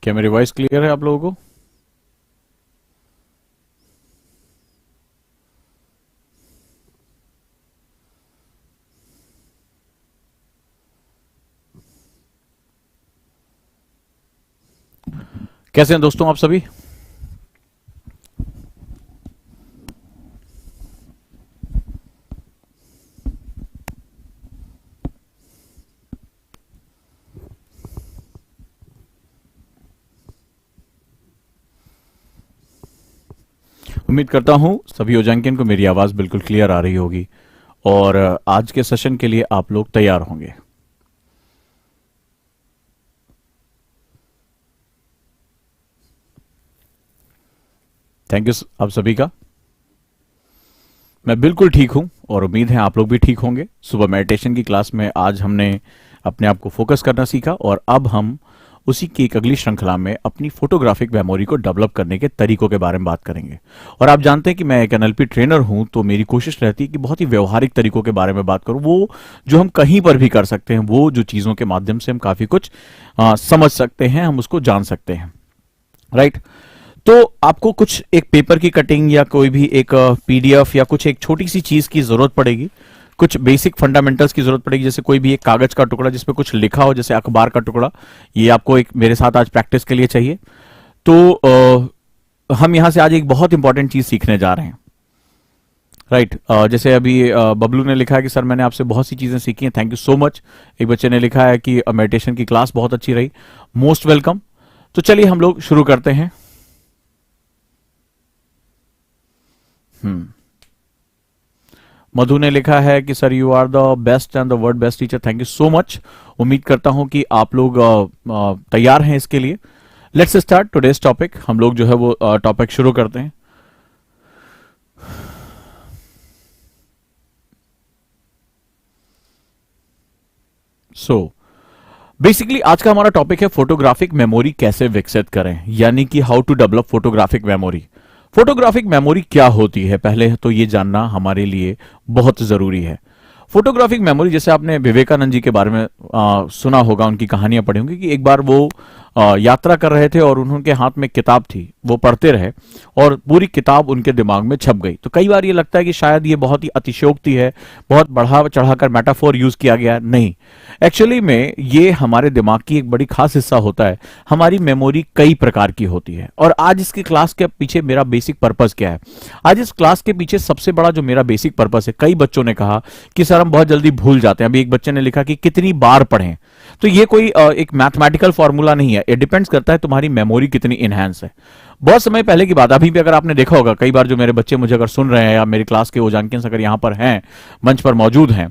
क्या मेरी voice clear है आप लोगों को? कैसे हैं दोस्तों आप सभी? उम्मीद करता हूं सभी ओजांकियन को मेरी आवाज बिल्कुल क्लियर आ रही होगी और आज के सेशन के लिए आप लोग तैयार होंगे। थैंक यू आप सभी का। मैं बिल्कुल ठीक हूं और उम्मीद है आप लोग भी ठीक होंगे। सुबह मेडिटेशन की क्लास में आज हमने अपने आप को फोकस करना सीखा और अब हम उसी की एक अगली श्रृंखला में अपनी फोटोग्राफिक मेमोरी को डेवलप करने के तरीकों के बारे में बात करेंगे। और आप जानते हैं कि मैं एक एनएलपी ट्रेनर हूं, तो मेरी कोशिश रहती है कि बहुत ही व्यवहारिक तरीकों के बारे में बात करूं, वो जो हम कहीं पर भी कर सकते हैं, वो जो चीजों के माध्यम से हम काफी कुछ समझ सकते हैं, हम उसको जान सकते हैं। राइट? तो आपको कुछ एक पेपर की कटिंग या कोई भी एक पीडीएफ या कुछ एक छोटी सी चीज की जरूरत पड़ेगी, कुछ बेसिक फंडामेंटल्स की जरूरत पड़ेगी, जैसे कोई भी एक कागज का टुकड़ा जिसपे कुछ लिखा हो, जैसे अखबार का टुकड़ा। ये आपको एक मेरे साथ आज प्रैक्टिस के लिए चाहिए। तो हम यहां से आज एक बहुत इंपॉर्टेंट चीज सीखने जा रहे हैं। राइट? जैसे अभी बबलू ने लिखा है कि सर मैंने आपसे बहुत सी चीजें सीखी हैं, थैंक यू सो मच। एक बच्चे ने लिखा है कि मेडिटेशन की क्लास बहुत अच्छी रही, मोस्ट वेलकम। तो चलिए हम लोग शुरू करते हैं। मधु ने लिखा है कि sir you are the best and the world best teacher, thank you so much. उम्मीद करता हूं कि आप लोग तैयार हैं इसके लिए। Let's start today's topic. हम लोग जो है वो टॉपिक शुरू करते हैं। बेसिकली आज का हमारा टॉपिक है फोटोग्राफिक मेमोरी कैसे विकसित करें, यानी कि how to develop photographic memory. Photographic memory क्या होती है, पहले तो ये जानना हमारे लिए बहुत जरूरी है। फोटोग्राफिक मेमोरी, जैसे आपने विवेकानंद जी के बारे में सुना होगा, उनकी कहानियां पढ़ी होंगी कि एक बार वो यात्रा कर रहे थे और उनके हाथ में किताब थी, वो पढ़ते रहे और पूरी किताब उनके दिमाग में छप गई। तो कई बार ये लगता है कि शायद ये बहुत ही अतिशयोक्ति है, बहुत बढ़ा चढ़ाकर मेटाफोर यूज किया गया। नहीं, एक्चुअली में ये हमारे दिमाग की एक बड़ी खास हिस्सा होता है। हमारी मेमोरी कई प्रकार की होती है और आज इसकी क्लास के पीछे मेरा बेसिक पर्पस क्या है। आज इस क्लास के पीछे सबसे बड़ा जो मेरा बेसिक पर्पस है, कई बच्चों ने कहा कि सर हम बहुत जल्दी भूल जाते हैं। अभी एक बच्चे ने लिखा कि कितनी बार पढ़ें। तो ये कोई एक मैथमेटिकल फॉर्मूला नहीं है, ये डिपेंड्स करता है तुम्हारी मेमोरी कितनी इनहैंस है। बहुत समय पहले की बात, अभी भी अगर आपने देखा होगा, कई बार जो मेरे बच्चे मुझे अगर सुन रहे हैं या मेरी क्लास के ओजांकियंस अगर यहां पर हैं, मंच पर मौजूद हैं,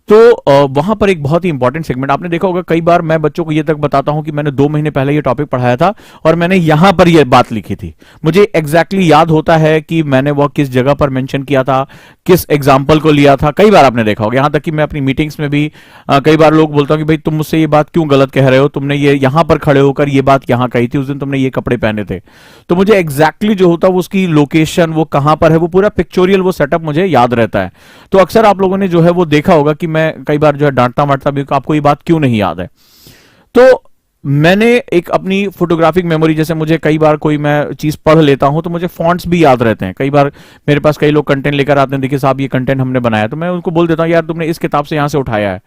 तो वहां पर एक बहुत ही इंपॉर्टेंट सेगमेंट आपने देखा होगा। कई बार मैं बच्चों को ये तक बताता हूं कि मैंने 2 महीने पहले ये टॉपिक पढ़ाया था और मैंने यहां पर ये बात लिखी थी। मुझे एग्जैक्टली याद होता है कि मैंने वो किस जगह पर मेंशन किया था, किस एग्जाम्पल को लिया था। कई बार आपने देखा होगा, यहां तक कि मैं अपनी मीटिंग्स में भी कई बार लोग बोलता हूं कि भाई तुम मुझसे ये बात क्यों गलत कह रहे हो, तुमने ये यहां पर खड़े होकर ये बात यहां कही थी, उस दिन तुमने ये कपड़े पहने थे। तो मुझे एग्जैक्टली जो होता है उसकी लोकेशन, वो कहां पर है, वो पूरा पिक्चोरियल वो सेटअप मुझे याद रहता है। तो अक्सर आप लोगों ने जो है वो देखा होगा कि मैं कई बार जो है डांटता वाटता भी, आपको ये बात क्यों नहीं याद है। तो मैंने एक अपनी फोटोग्राफिक मेमोरी, जैसे मुझे कई बार कोई मैं चीज पढ़ लेता हूं तो मुझे फॉन्ट्स भी याद रहते हैं। कई बार मेरे पास कई लोग कंटेंट लेकर आते हैं, देखिए साहब ये कंटेंट हमने बनाया, तो मैं उनको बोल देता हूं यार तुमने इस किताब से यहां से उठाया है।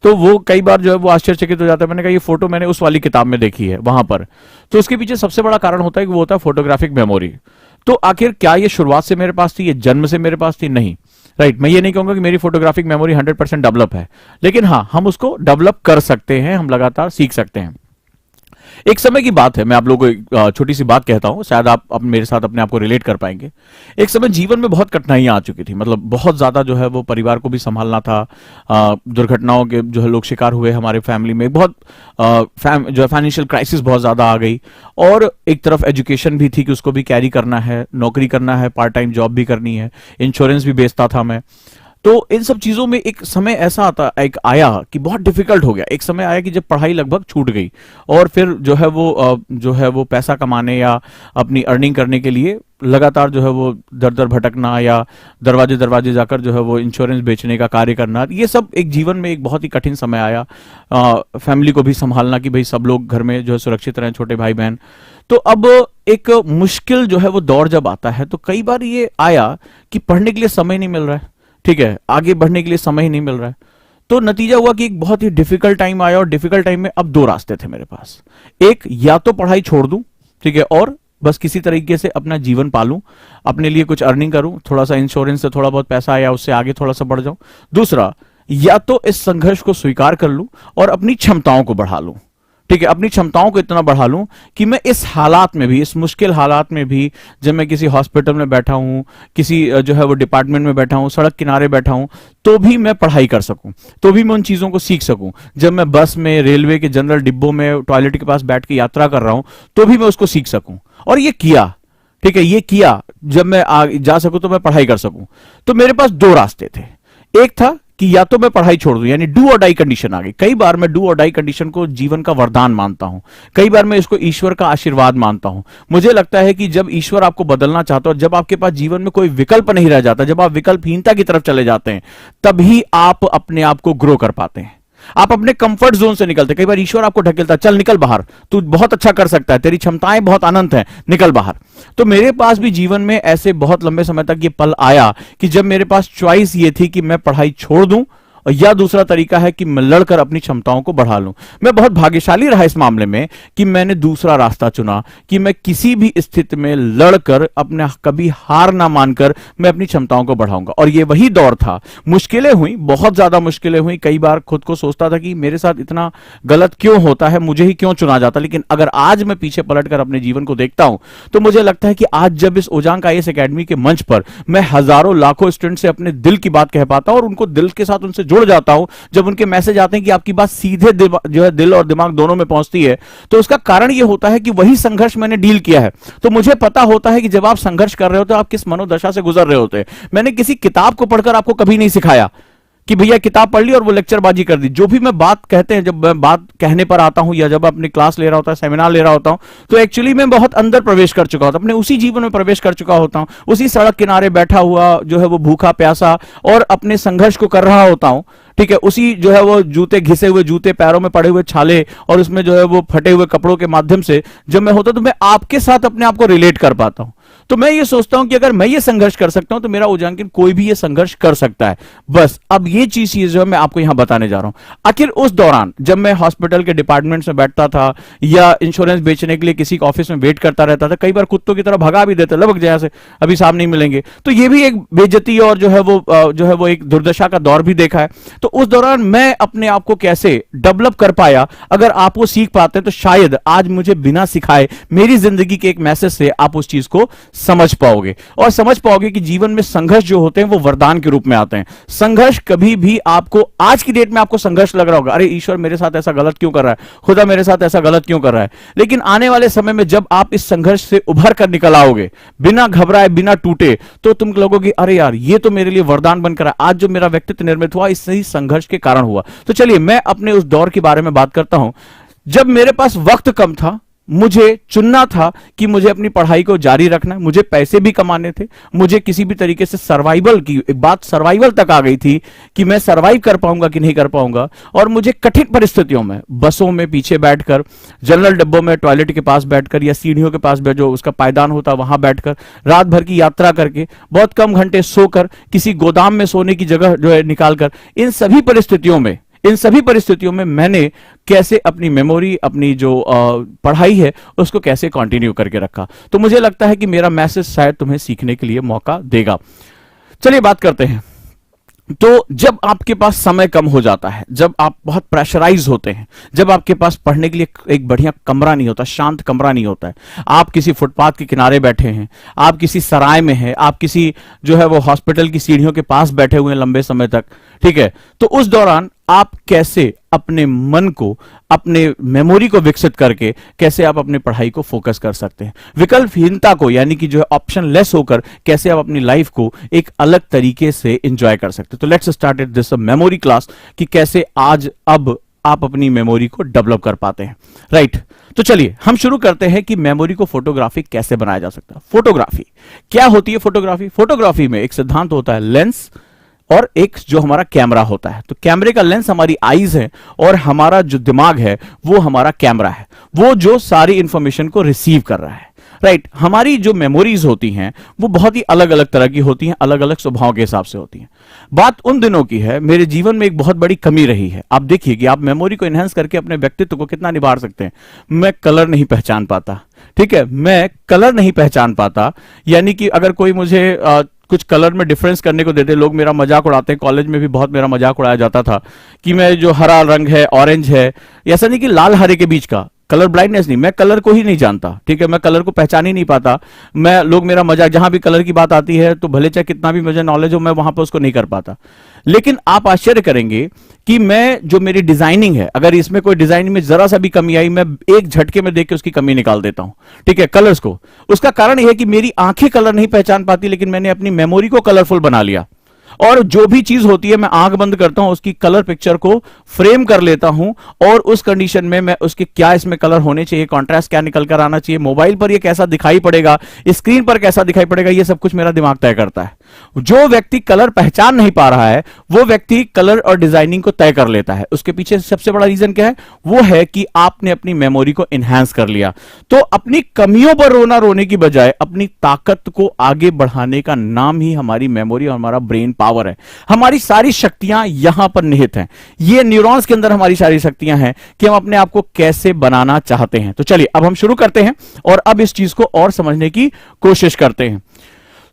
तो वो कई बार जो है वो आश्चर्यचकित हो जाता है, मैंने कहा ये फोटो मैंने उस वाली किताब में देखी है वहां पर। तो उसके पीछे सबसे बड़ा कारण होता है कि वो होता है फोटोग्राफिक मेमोरी। तो आखिर क्या ये शुरुआत से मेरे पास थी, ये जन्म से मेरे पास थी? नहीं। राइट? मैं ये नहीं कहूंगा कि मेरी फोटोग्राफिक मेमोरी 100% डेवलप है, लेकिन हाँ, हम उसको डेवलप कर सकते हैं, हम लगातार सीख सकते हैं। एक समय की बात है, मैं आप लोगों को एक छोटी सी बात कहता हूं, शायद आप मेरे साथ अपने आप को रिलेट कर पाएंगे। एक समय जीवन में बहुत कठिनाइयां आ चुकी थी, मतलब बहुत ज्यादा जो है वो परिवार को भी संभालना था। दुर्घटनाओं के जो है लोग शिकार हुए हमारे फैमिली में, बहुत जो है फाइनेंशियल क्राइसिस बहुत ज्यादा आ गई। और एक तरफ एजुकेशन भी थी कि उसको भी कैरी करना है, नौकरी करना है, पार्ट टाइम जॉब भी करनी है, इंश्योरेंस भी बेचता था मैं। तो इन सब चीजों में एक समय ऐसा एक आया कि बहुत डिफिकल्ट हो गया। एक समय आया कि जब पढ़ाई लगभग छूट गई और फिर जो है वो पैसा कमाने या अपनी अर्निंग करने के लिए लगातार जो है वो दर दर भटकना या दरवाजे दरवाजे जाकर जो है वो इंश्योरेंस बेचने का कार्य करना, ये सब एक जीवन में एक बहुत ही कठिन समय आया। फैमिली को भी संभालना कि भाई सब लोग घर में जो है सुरक्षित रहें, छोटे भाई बहन। तो अब एक मुश्किल जो है वो दौर जब आता है तो कई बार ये आया कि पढ़ने के लिए समय नहीं मिल रहा है, ठीक है, आगे बढ़ने के लिए समय ही नहीं मिल रहा है। तो नतीजा हुआ कि एक बहुत ही डिफिकल्ट टाइम आया और डिफिकल्ट टाइम में अब दो रास्ते थे मेरे पास। एक, या तो पढ़ाई छोड़ दूं, ठीक है, और बस किसी तरीके से अपना जीवन पालूं, अपने लिए कुछ अर्निंग करूं, थोड़ा सा इंश्योरेंस से थोड़ा बहुत पैसा आया उससे आगे थोड़ा सा बढ़ जाऊं। दूसरा, या तो इस संघर्ष को स्वीकार कर लूं और अपनी क्षमताओं को बढ़ा लूं, ठीक है, अपनी क्षमताओं को इतना बढ़ा लूं कि मैं इस हालात में भी, इस मुश्किल हालात में भी, जब मैं किसी हॉस्पिटल में बैठा हूं, किसी जो है वो डिपार्टमेंट में बैठा हूं, सड़क किनारे बैठा हूं, तो भी मैं पढ़ाई कर सकूं, तो भी मैं उन चीजों को सीख सकूं। जब मैं बस में, रेलवे के जनरल डिब्बों में, टॉयलेट के पास बैठ के यात्रा कर रहा हूं, तो भी मैं उसको सीख सकूं। और ये किया, ठीक है, ये किया, जब मैं जा सकूं तो मैं पढ़ाई कर सकूं। तो मेरे पास दो रास्ते थे। एक था कि या तो मैं पढ़ाई छोड़ दूं, यानी डू और डाई कंडीशन आ गई। कई बार मैं डू और डाई कंडीशन को जीवन का वरदान मानता हूं, कई बार मैं इसको ईश्वर का आशीर्वाद मानता हूं। मुझे लगता है कि जब ईश्वर आपको बदलना चाहता है और जब आपके पास जीवन में कोई विकल्प नहीं रह जाता, जब आप विकल्पहीनता की तरफ चले जाते हैं, तभी आप अपने आप को ग्रो कर पाते हैं, आप अपने कंफर्ट जोन से निकलते। कई बार ईश्वर आपको ढकेलता है, चल निकल बाहर, तू बहुत अच्छा कर सकता है, तेरी क्षमताएं बहुत अनंत हैं, निकल बाहर। तो मेरे पास भी जीवन में ऐसे बहुत लंबे समय तक ये पल आया कि जब मेरे पास चॉइस ये थी कि मैं पढ़ाई छोड़ दूं या दूसरा तरीका है कि मैं लड़कर अपनी क्षमताओं को बढ़ा लूं। मैं बहुत भाग्यशाली रहा इस मामले में कि मैंने दूसरा रास्ता चुना कि मैं किसी भी स्थिति में लड़कर, अपने कभी हार ना मानकर मैं अपनी क्षमताओं को बढ़ाऊंगा। और ये वही दौर था। मुश्किलें हुई, बहुत ज्यादा मुश्किलें हुई। कई बार खुद को सोचता था कि मेरे साथ इतना गलत क्यों होता है, मुझे ही क्यों चुना जाता। लेकिन अगर आज मैं पीछे पलटकर अपने जीवन को देखता हूं तो मुझे लगता है कि आज जब इस ओजांग आईएएस एकेडमी के मंच पर मैं हजारों लाखों स्टूडेंट से अपने दिल की बात कह पाता हूं और उनको दिल के साथ उनसे जुड़ जाता हूं, जब उनके मैसेज आते हैं कि आपकी बात सीधे जो है दिल और दिमाग दोनों में पहुंचती है, तो उसका कारण यह होता है कि वही संघर्ष मैंने डील किया है। तो मुझे पता होता है कि जब आप संघर्ष कर रहे होते हो आप किस मनोदशा से गुजर रहे होते हैं। मैंने किसी किताब को पढ़कर आपको कभी नहीं सिखाया कि भैया किताब पढ़ ली और वो लेक्चरबाजी कर दी। जो भी मैं बात कहते हैं, जब मैं बात कहने पर आता हूं या जब अपनी क्लास ले रहा होता है, सेमिनार ले रहा होता हूं, तो एक्चुअली मैं बहुत अंदर प्रवेश कर चुका होता हूं, अपने उसी जीवन में प्रवेश कर चुका होता हूं, उसी सड़क किनारे बैठा हुआ जो है वो भूखा प्यासा और अपने संघर्ष को कर रहा होता हूं, ठीक है, उसी जो है वो जूते, घिसे हुए जूते, पैरों में पड़े हुए छाले और उसमें जो है वो फटे हुए कपड़ों के माध्यम से जब मैं होता तो मैं आपके साथ अपने आप को रिलेट कर पाता हूं। तो मैं ये सोचता हूं कि अगर मैं ये संघर्ष कर सकता हूं तो मेरा उजांकिन कोई भी ये संघर्ष कर सकता है। बस अब ये चीज जो है मैं आपको यहां बताने जा रहा हूं। आखिर उस दौरान जब मैं हॉस्पिटल के डिपार्टमेंट में बैठता था या इंश्योरेंस बेचने के लिए किसी ऑफिस में वेट करता रहता था, कई बार कुत्तों की तरह भगा भी देते, लगभग जैसे अभी साहब नहीं मिलेंगे, तो ये भी एक बेइज्जती और जो है वो एक दुर्दशा का दौर भी देखा है। तो उस दौरान मैं अपने आप को कैसे डेवलप कर पाया, अगर आप वो सीख पाते तो शायद आज मुझे बिना सिखाए मेरी जिंदगी के एक मैसेज से आप उस चीज को समझ पाओगे और समझ पाओगे कि जीवन में संघर्ष जो होते हैं वो वरदान के रूप में आते हैं। संघर्ष कभी भी आपको, आज की डेट में आपको संघर्ष लग रहा होगा, अरे ईश्वर मेरे साथ ऐसा गलत क्यों कर रहा है, खुदा मेरे साथ ऐसा गलत क्यों कर रहा है, लेकिन आने वाले समय में जब आप इस संघर्ष से उभर कर निकल आओगे बिना घबराए, बिना टूटे, तो तुम लगोगे अरे यार ये तो मेरे लिए वरदान बनकर आया, आज जो मेरा व्यक्तित्व निर्मित हुआ इस सही संघर्ष के कारण हुआ। तो चलिए मैं अपने उस दौर के बारे में बात करता हूं जब मेरे पास वक्त कम था, मुझे चुनना था कि मुझे अपनी पढ़ाई को जारी रखना है, मुझे पैसे भी कमाने थे, मुझे किसी भी तरीके से सर्वाइवल की बात, सर्वाइवल तक आ गई थी कि मैं सर्वाइव कर पाऊंगा कि नहीं कर पाऊंगा। और मुझे कठिन परिस्थितियों में, बसों में पीछे बैठकर, जनरल डिब्बों में टॉयलेट के पास बैठकर या सीढ़ियों के पास जो उसका पायदान होता वहां बैठकर, रात भर की यात्रा करके, बहुत कम घंटे सोकर, किसी गोदाम में सोने की जगह जो है निकालकर, इन सभी परिस्थितियों में मैंने कैसे अपनी मेमोरी, अपनी जो पढ़ाई है उसको कैसे कंटिन्यू करके रखा। तो मुझे लगता है कि मेरा मैसेज शायद तुम्हें सीखने के लिए मौका देगा। चलिए बात करते हैं। तो जब आपके पास समय कम हो जाता है, जब आप बहुत प्रेशराइज होते हैं, जब आपके पास पढ़ने के लिए एक बढ़िया कमरा नहीं होता, शांत कमरा नहीं होता है, आप किसी फुटपाथ के किनारे बैठे हैं, आप किसी सराय में हैं, आप किसी जो है वो हॉस्पिटल की सीढ़ियों के पास बैठे हुए हैं लंबे समय तक, ठीक है, तो उस दौरान आप कैसे अपने मन को, अपने मेमोरी को विकसित करके कैसे आप अपनी पढ़ाई को फोकस कर सकते हैं, विकल्पहीनता को यानी कि जो है ऑप्शन लेस होकर कैसे आप अपनी लाइफ को एक अलग तरीके से एंजॉय कर सकते हैं। तो let's start this memory class कि कैसे आज अब आप अपनी मेमोरी को डेवलप कर पाते हैं, राइट। तो चलिए हम शुरू करते हैं कि मेमोरी को फोटोग्राफी कैसे बनाया जा सकता है। फोटोग्राफी क्या होती है? फोटोग्राफी में एक सिद्धांत होता है लेंस और एक जो हमारा कैमरा होता है। तो कैमरे का लेंस हमारी आईज है और हमारा जो दिमाग है वो हमारा कैमरा है, वो जो सारी इंफॉर्मेशन को रिसीव कर रहा है, राइट। हमारी जो मेमोरीज होती हैं वो बहुत ही अलग अलग तरह की होती हैं, अलग अलग स्वभाव के हिसाब से होती हैं। बात उन दिनों की है, मेरे जीवन में एक बहुत बड़ी कमी रही है। आप देखिए कि आप मेमोरी को एनहांस करके अपने व्यक्तित्व को कितना निभार सकते हैं। मैं कलर नहीं पहचान पाता, ठीक है, मैं कलर नहीं पहचान पाता, यानी कि अगर कोई मुझे कुछ कलर में डिफरेंस करने को देते, लोग मेरा मजाक उड़ाते हैं। कॉलेज में भी बहुत मेरा मजाक उड़ाया जाता था कि मैं जो हरा रंग है, ऑरेंज है, ऐसा नहीं कि लाल हरे के बीच का, कलर ब्लाइंडनेस नहीं, मैं कलर को ही नहीं जानता, ठीक है, मैं कलर को पहचान ही नहीं पाता। मैं लोग मेरा मजाक, जहां भी कलर की बात आती है तो भले चाहे कितना भी मुझे नॉलेज हो, मैं वहां पर उसको नहीं कर पाता। लेकिन आप आश्चर्य करेंगे कि मैं जो मेरी डिजाइनिंग है, अगर इसमें कोई डिजाइनिंग में जरा सा भी कमी आई, मैं एक झटके में देख के उसकी कमी निकाल देता हूं, ठीक है, कलर्स को। उसका कारण यह है कि मेरी आंखें कलर नहीं पहचान पाती, लेकिन मैंने अपनी मेमोरी को कलरफुल बना लिया। और जो भी चीज होती है मैं आंख बंद करता हूं, उसकी कलर पिक्चर को फ्रेम कर लेता हूं, और उस कंडीशन में मैं उसके क्या इसमें कलर होने चाहिए, कॉन्ट्रास्ट क्या निकल कर आना चाहिए, मोबाइल पर ये कैसा दिखाई पड़ेगा, स्क्रीन पर कैसा दिखाई पड़ेगा, ये सब कुछ मेरा दिमाग तय करता है। जो व्यक्ति कलर पहचान नहीं पा रहा है वो व्यक्ति कलर और डिजाइनिंग को तय कर लेता है। उसके पीछे सबसे बड़ा रीजन क्या है? वो है कि आपने अपनी मेमोरी को एनहांस कर लिया। तो अपनी कमियों पर रोने की बजाय अपनी ताकत को आगे बढ़ाने का नाम ही हमारी मेमोरी और हमारा ब्रेन पावर है। हमारी सारी शक्तियां यहां पर निहित हैं। ये न्यूरॉन्स के अंदर हमारी सारी शक्तियां हैं कि हम अपने आप को कैसे बनाना चाहते हैं। तो चलिए अब हम शुरू करते हैं और अब इस चीज को और समझने की कोशिश करते हैं।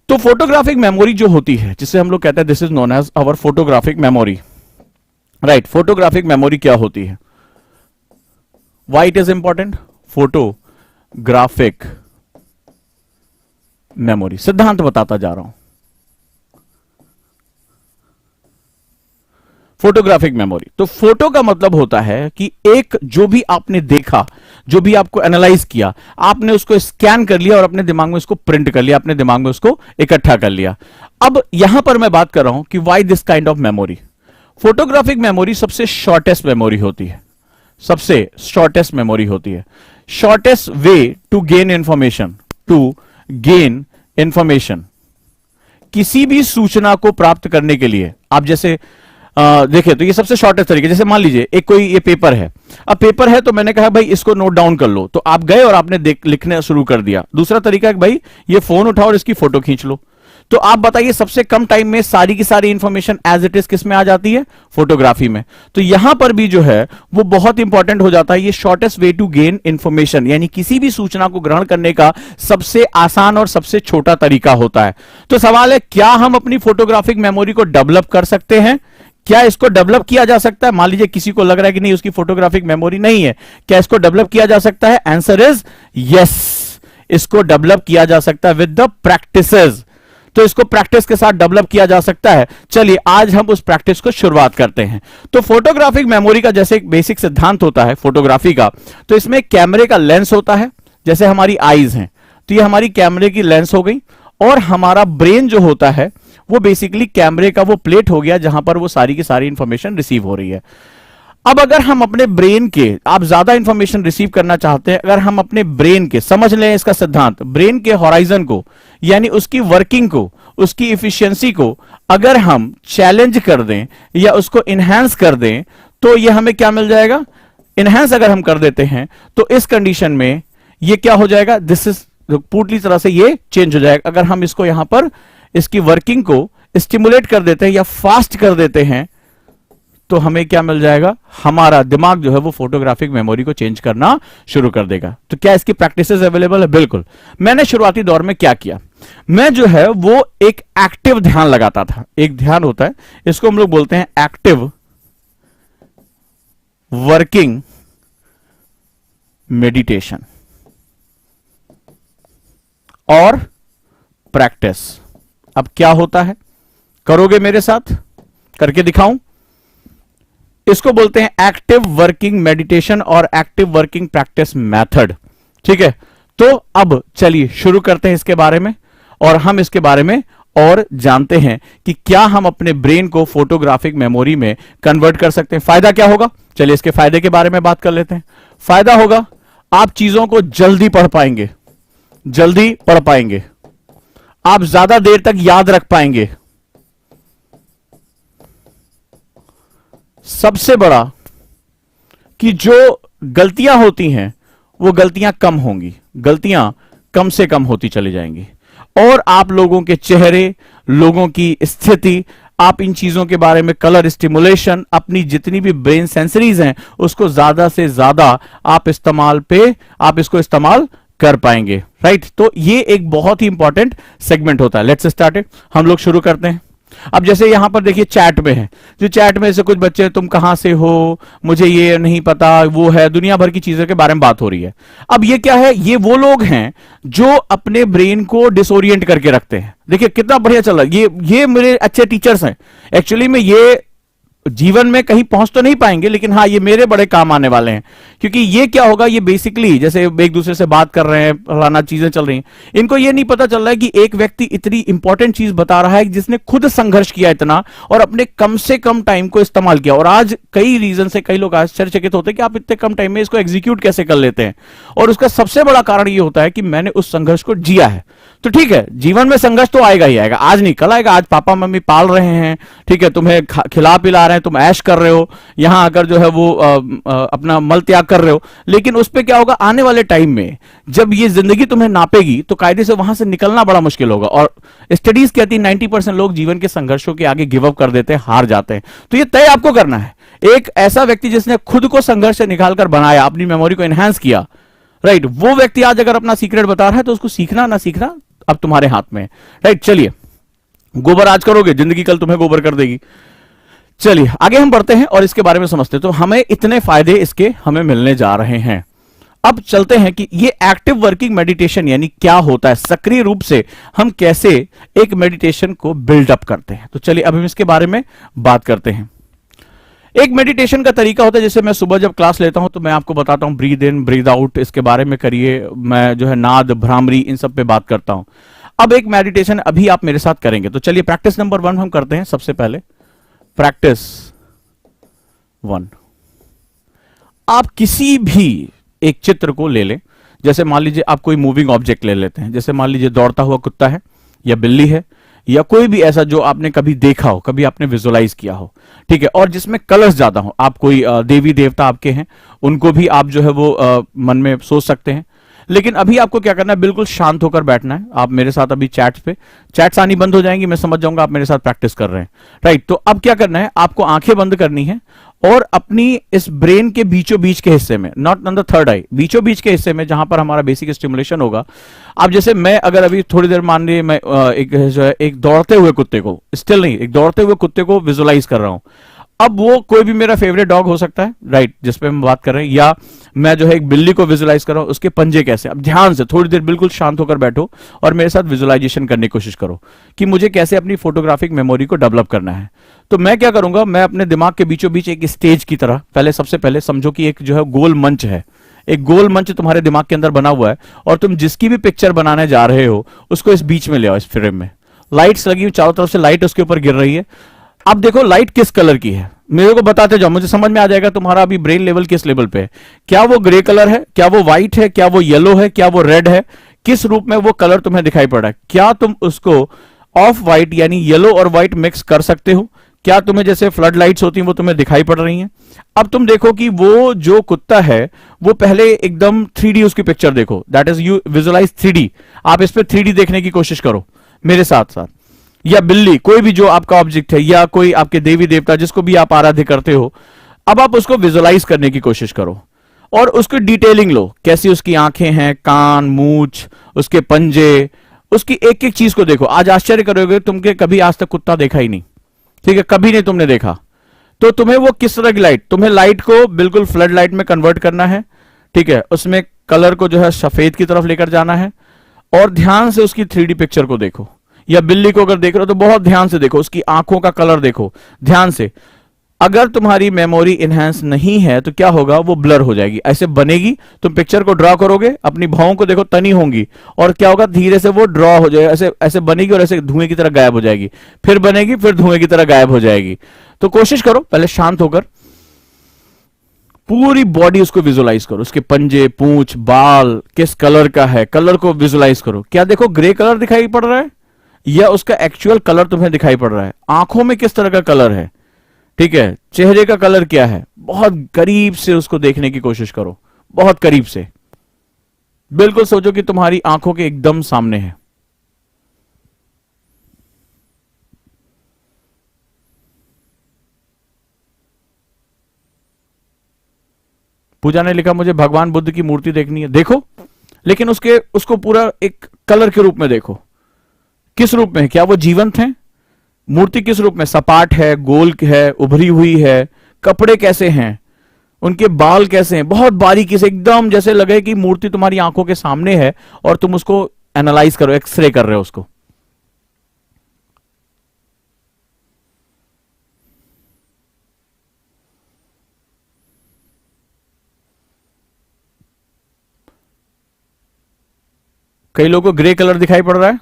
तो फोटोग्राफिक मेमोरी जो होती है, जिसे हम लोग कहते हैं this is known as our photographic memory, right. Photographic memory क्या होती है? Why it is important? Photographic memory सिद्धांत बताता जा रहा हूं। फोटोग्राफिक मेमोरी, तो फोटो का मतलब होता है कि एक जो भी आपने देखा, जो भी आपको एनालाइज किया, आपने उसको स्कैन कर लिया और अपने दिमाग में उसको प्रिंट कर लिया, अपने दिमाग में उसको इकट्ठा कर लिया। अब यहां पर मैं बात कर रहा हूं कि why this kind of memory. Photographic memory सबसे शॉर्टेस्ट मेमोरी होती है, सबसे शॉर्टेस्ट मेमोरी होती है। Shortest way to gain information, to gain information, किसी भी सूचना को प्राप्त करने के लिए आप जैसे देखिए, तो ये सबसे शॉर्टेस्ट तरीके। जैसे मान लीजिए एक कोई ये पेपर है, अब पेपर है तो मैंने कहा भाई इसको नोट डाउन कर लो, तो आप गए और आपने लिखने शुरू कर दिया। दूसरा तरीका है कि भाई ये फोन उठाओ और इसकी फोटो खींच लो। तो आप बताइए सबसे कम टाइम में सारी की सारी इंफॉर्मेशन एज इट इज किस में आ जाती है? फोटोग्राफी में। तो यहां पर भी जो है वो बहुत इंपॉर्टेंट हो जाता है, ये shortest way to gain information, यानी किसी भी सूचना को ग्रहण करने का सबसे आसान और सबसे छोटा तरीका होता है। तो सवाल है, क्या हम अपनी फोटोग्राफिक मेमोरी को डेवलप कर सकते हैं? क्या इसको डेवलप किया जा सकता है? मान लीजिए किसी को लग रहा है कि नहीं उसकी फोटोग्राफिक मेमोरी नहीं है, क्या इसको डेवलप किया जा सकता है? आंसर इज यस, इसको डेवलप किया जा सकता है विद द प्रैक्टिसेस। तो इसको प्रैक्टिस के साथ डेवलप किया जा सकता है। चलिए आज हम उस प्रैक्टिस को शुरुआत करते हैं। तो फोटोग्राफिक मेमोरी का जैसे एक बेसिक सिद्धांत होता है फोटोग्राफी का, तो इसमें कैमरे का लेंस होता है, जैसे हमारी आईज हैं, तो ये हमारी कैमरे की लेंस हो गई, और हमारा ब्रेन जो होता है वो बेसिकली कैमरे का वो प्लेट हो गया जहां पर वो सारी की सारी इंफॉर्मेशन रिसीव हो रही है। अब अगर हम अपने ब्रेन के, आप ज्यादा इंफॉर्मेशन रिसीव करना चाहते हैं, अगर हम अपने ब्रेन के, समझ लें इसका सिद्धांत, ब्रेन के हॉराइजन को, यानी उसकी वर्किंग को, उसकी इफिशियंसी को अगर हम चैलेंज कर दें या उसको इनहैंस कर दें, तो ये हमें क्या मिल जाएगा? इनहैंस अगर हम कर देते हैं तो इस कंडीशन में ये क्या हो जाएगा? दिस इज पूरी तरह से ये चेंज हो जाएगा। अगर हम इसको यहां पर इसकी वर्किंग को स्टिमुलेट कर देते हैं या फास्ट कर देते हैं, तो हमें क्या मिल जाएगा? हमारा दिमाग जो है वो फोटोग्राफिक मेमोरी को चेंज करना शुरू कर देगा। तो क्या इसकी प्रैक्टिसेस अवेलेबल है? बिल्कुल। मैंने शुरुआती दौर में क्या किया, मैं जो है वो एक एक्टिव ध्यान लगाता था। एक ध्यान होता है, इसको हम लोग बोलते हैं एक्टिव वर्किंग मेडिटेशन और प्रैक्टिस। अब क्या होता है, करोगे मेरे साथ? करके दिखाऊं? इसको बोलते हैं एक्टिव वर्किंग मेडिटेशन और एक्टिव वर्किंग प्रैक्टिस मेथड। ठीक है, तो अब चलिए शुरू करते हैं इसके बारे में, और हम इसके बारे में और जानते हैं कि क्या हम अपने ब्रेन को फोटोग्राफिक मेमोरी में कन्वर्ट कर सकते हैं। फायदा क्या होगा, चलिए इसके फायदे के बारे में बात कर लेते हैं। फायदा होगा, आप चीजों को जल्दी पढ़ पाएंगे, जल्दी पढ़ पाएंगे, आप ज्यादा देर तक याद रख पाएंगे। सबसे बड़ा कि जो गलतियां होती हैं वो गलतियां कम होंगी, गलतियां कम से कम होती चली जाएंगी, और आप लोगों के चेहरे, लोगों की स्थिति, आप इन चीजों के बारे में कलर स्टिमुलेशन, अपनी जितनी भी ब्रेन सेंसरीज हैं उसको ज्यादा से ज्यादा आप इसको इस्तेमाल कर पाएंगे। राइट, तो ये एक बहुत ही इंपॉर्टेंट सेगमेंट होता है। लेट्स स्टार्ट इट, हम लोग शुरू करते हैं। अब जैसे यहां पर देखिए चैट में है, जो चैट में से कुछ बच्चे, तुम कहां से हो, मुझे ये नहीं पता, वो है, दुनिया भर की चीजों के बारे में बात हो रही है। अब ये क्या है, ये वो लोग हैं जो अपने ब्रेन को डिसोरिएंट करके रखते हैं। देखिए कितना बढ़िया चल रहा है, ये मेरे अच्छे टीचर्स हैं। एक्चुअली में ये जीवन में कहीं पहुंच तो नहीं पाएंगे, लेकिन हाँ ये मेरे बड़े काम आने वाले हैं, क्योंकि ये क्या होगा, ये बेसिकली जैसे एक दूसरे से बात कर रहे हैं, फलाना चीजें चल रही हैं, इनको ये नहीं पता चल रहा है कि एक व्यक्ति इतनी इंपॉर्टेंट चीज बता रहा है जिसने खुद संघर्ष किया इतना, और अपने कम से कम टाइम को इस्तेमाल किया। और आज कई रीजन से कई लोग आश्चर्यचकित होते हैं कि आप इतने कम टाइम में इसको एग्जीक्यूट कैसे कर लेते हैं, और उसका सबसे बड़ा कारण ये होता है कि मैंने उस संघर्ष को जिया है। तो ठीक है, जीवन में संघर्ष तो आएगा ही आएगा, आज नहीं कल आएगा। आज पापा मम्मी पाल रहे हैं, ठीक है, तुम्हें खिला पिला रहे हैं, तुम ऐश कर रहे हो, यहां आकर जो है वो अपना मल त्याग कर रहे हो, लेकिन उस पे क्या होगा, आने वाले टाइम में जब ये जिंदगी तुम्हें नापेगी तो कायदे से वहां से निकलना बड़ा मुश्किल होगा। और स्टडीज कहती है 90% लोग जीवन के संघर्षों के आगे गिव अप कर देते हैं, हार जाते हैं। तो ये तय आपको करना है, एक ऐसा व्यक्ति जिसने खुद को संघर्ष से निकालकर बनाया, अपनी मेमोरी को एनहांस किया, राइट, वो व्यक्ति आज अगर अपना सीक्रेट बता रहा है तो उसको सीखना ना सीखना अब तुम्हारे हाथ में है। राइट, चलिए, गोबर आज करोगे, जिंदगी कल तुम्हें गोबर कर देगी। चलिए आगे हम बढ़ते हैं और इसके बारे में समझते हैं। तो हमें इतने फायदे इसके हमें मिलने जा रहे हैं। अब चलते हैं कि ये एक्टिव वर्किंग मेडिटेशन यानी क्या होता है, सक्रिय रूप से हम कैसे एक मेडिटेशन को बिल्डअप करते हैं। तो चलिए अब हम इसके बारे में बात करते हैं। एक मेडिटेशन का तरीका होता है, जैसे मैं सुबह जब क्लास लेता हूं तो मैं आपको बताता हूं ब्रीद इन ब्रीद आउट, इसके बारे में करिए, मैं जो है नाद भ्रामरी इन सब पे बात करता हूं। अब एक मेडिटेशन अभी आप मेरे साथ करेंगे, तो चलिए प्रैक्टिस नंबर 1 हम करते हैं। सबसे पहले प्रैक्टिस 1, आप किसी भी एक चित्र को ले लें। जैसे मान लीजिए आप कोई मूविंग ऑब्जेक्ट ले लेते हैं, जैसे मान लीजिए दौड़ता हुआ कुत्ता है या बिल्ली है या कोई भी ऐसा जो आपने कभी देखा हो, कभी आपने विजुअलाइज किया हो, ठीक है, और जिसमें कलर्स ज्यादा हो। आप कोई देवी देवता आपके हैं, उनको भी आप जो है वो मन में सोच सकते हैं। लेकिन अभी आपको क्या करना है, बिल्कुल शांत होकर बैठना है। आप मेरे साथ अभी चैट्स आनी बंद हो जाएंगी, मैं समझ जाऊंगा आप मेरे साथ प्रैक्टिस कर रहे हैं। राइट, तो अब क्या करना है, आपको आंखें बंद करनी है और अपनी इस ब्रेन के बीचों बीच के हिस्से में, नॉट ऑन द थर्ड आई, बीचों बीच के हिस्से में जहां पर हमारा बेसिक स्टिमुलेशन होगा। अब जैसे मैं अगर अभी थोड़ी देर मान लीजिए मैं एक दौड़ते हुए कुत्ते को, स्टिल नहीं, एक दौड़ते हुए कुत्ते को विजुअलाइज कर रहा हूं। अब वो कोई भी मेरा फेवरेट डॉग हो सकता है, राइट, जिसपे हम बात कर रहे हैं, या मैं जो है एक बिल्ली को विजुअलाइज कर रहा हूं, उसके पंजे कैसे। अब ध्यान से थोड़ी देर बिल्कुल शांत होकर बैठो और मेरे साथ विजुअलाइजेशन करने की कोशिश करो कि मुझे कैसे अपनी फोटोग्राफिक मेमोरी को डेवलप करना है। तो मैं क्या करूंगा, मैं अपने दिमाग के बीचों बीच एक स्टेज की तरह, पहले सबसे पहले समझो कि एक जो है गोल मंच है, एक गोल मंच तुम्हारे दिमाग के अंदर बना हुआ है, और तुम जिसकी भी पिक्चर बनाने जा रहे हो उसको इस बीच में ले आओ, इस फ्रेम में। लाइट्स लगी हुई, चारों तरफ से लाइट उसके ऊपर गिर रही है। अब देखो लाइट किस कलर की है, मेरे को बताते जाओ, मुझे समझ में आ जाएगा तुम्हारा अभी ब्रेन लेवल किस लेवल पे है। क्या वो ग्रे कलर है, क्या वो व्हाइट है, क्या वो येलो है, क्या वो रेड है, किस रूप में वो कलर तुम्हें दिखाई पड़ रहा है। क्या तुम उसको ऑफ व्हाइट यानी येलो और व्हाइट मिक्स कर सकते हो? क्या तुम्हें जैसे फ्लड लाइट्स होती हैं वो तुम्हें दिखाई पड़ रही हैं? अब तुम देखो कि वो जो कुत्ता है वो पहले एकदम 3D उसकी पिक्चर देखो, that is you visualise 3D। आप इस पे 3D देखने की कोशिश करो मेरे साथ साथ। या बिल्ली, कोई भी जो आपका ऑब्जेक्ट है, या कोई आपके देवी देवता जिसको भी आप आराध्य करते हो, अब आप उसको विजुअलाइज करने की कोशिश करो और उसकी डिटेलिंग लो, कैसी उसकी आंखें हैं, कान, मूंछ, उसके पंजे, उसकी एक एक चीज को देखो। आज आश्चर्य करोगे, तुमके कभी आज तक कुत्ता देखा ही नहीं, ठीक है, कभी नहीं तुमने देखा, तो तुम्हें वो किस तरह की लाइट, तुम्हें लाइट को बिल्कुल फ्लड लाइट में कन्वर्ट करना है, ठीक है, उसमें कलर को जो है सफेद की तरफ लेकर जाना है और ध्यान से उसकी 3D पिक्चर को देखो। या बिल्ली को अगर देख रहे हो तो बहुत ध्यान से देखो, उसकी आंखों का कलर देखो ध्यान से। अगर तुम्हारी मेमोरी इनहेंस नहीं है तो क्या होगा, वो ब्लर हो जाएगी, ऐसे बनेगी। तुम पिक्चर को ड्रॉ करोगे, अपनी भावों को देखो, तनी होंगी, और क्या होगा, धीरे से वो ड्रॉ हो जाएगा, ऐसे ऐसे बनेगी और ऐसे धुएं की तरह गायब हो जाएगी, फिर बनेगी, फिर धुएं की तरह गायब हो जाएगी। तो कोशिश करो पहले शांत होकर पूरी बॉडी उसको विजुलाइज करो, उसके पंजे, पूंछ, बाल किस कलर का है, कलर को विजुलाइज करो। क्या देखो, ग्रे कलर दिखाई पड़ रहा है या उसका एक्चुअल कलर तुम्हें दिखाई पड़ रहा है? आंखों में किस तरह का कलर है, ठीक है, चेहरे का कलर क्या है? बहुत करीब से उसको देखने की कोशिश करो, बहुत करीब से। बिल्कुल सोचो कि तुम्हारी आंखों के एकदम सामने है। पूजा ने लिखा मुझे भगवान बुद्ध की मूर्ति देखनी है। देखो, लेकिन उसके उसको पूरा एक कलर के रूप में देखो, किस रूप में है, क्या वो जीवंत है? मूर्ति किस रूप में, सपाट है, गोल है, उभरी हुई है, कपड़े कैसे हैं, उनके बाल कैसे हैं, बहुत बारीकी से, एकदम जैसे लगे कि मूर्ति तुम्हारी आंखों के सामने है और तुम उसको एनालाइज करो, एक्सरे कर रहे हो उसको। कई लोगों को ग्रे कलर दिखाई पड़ रहा है,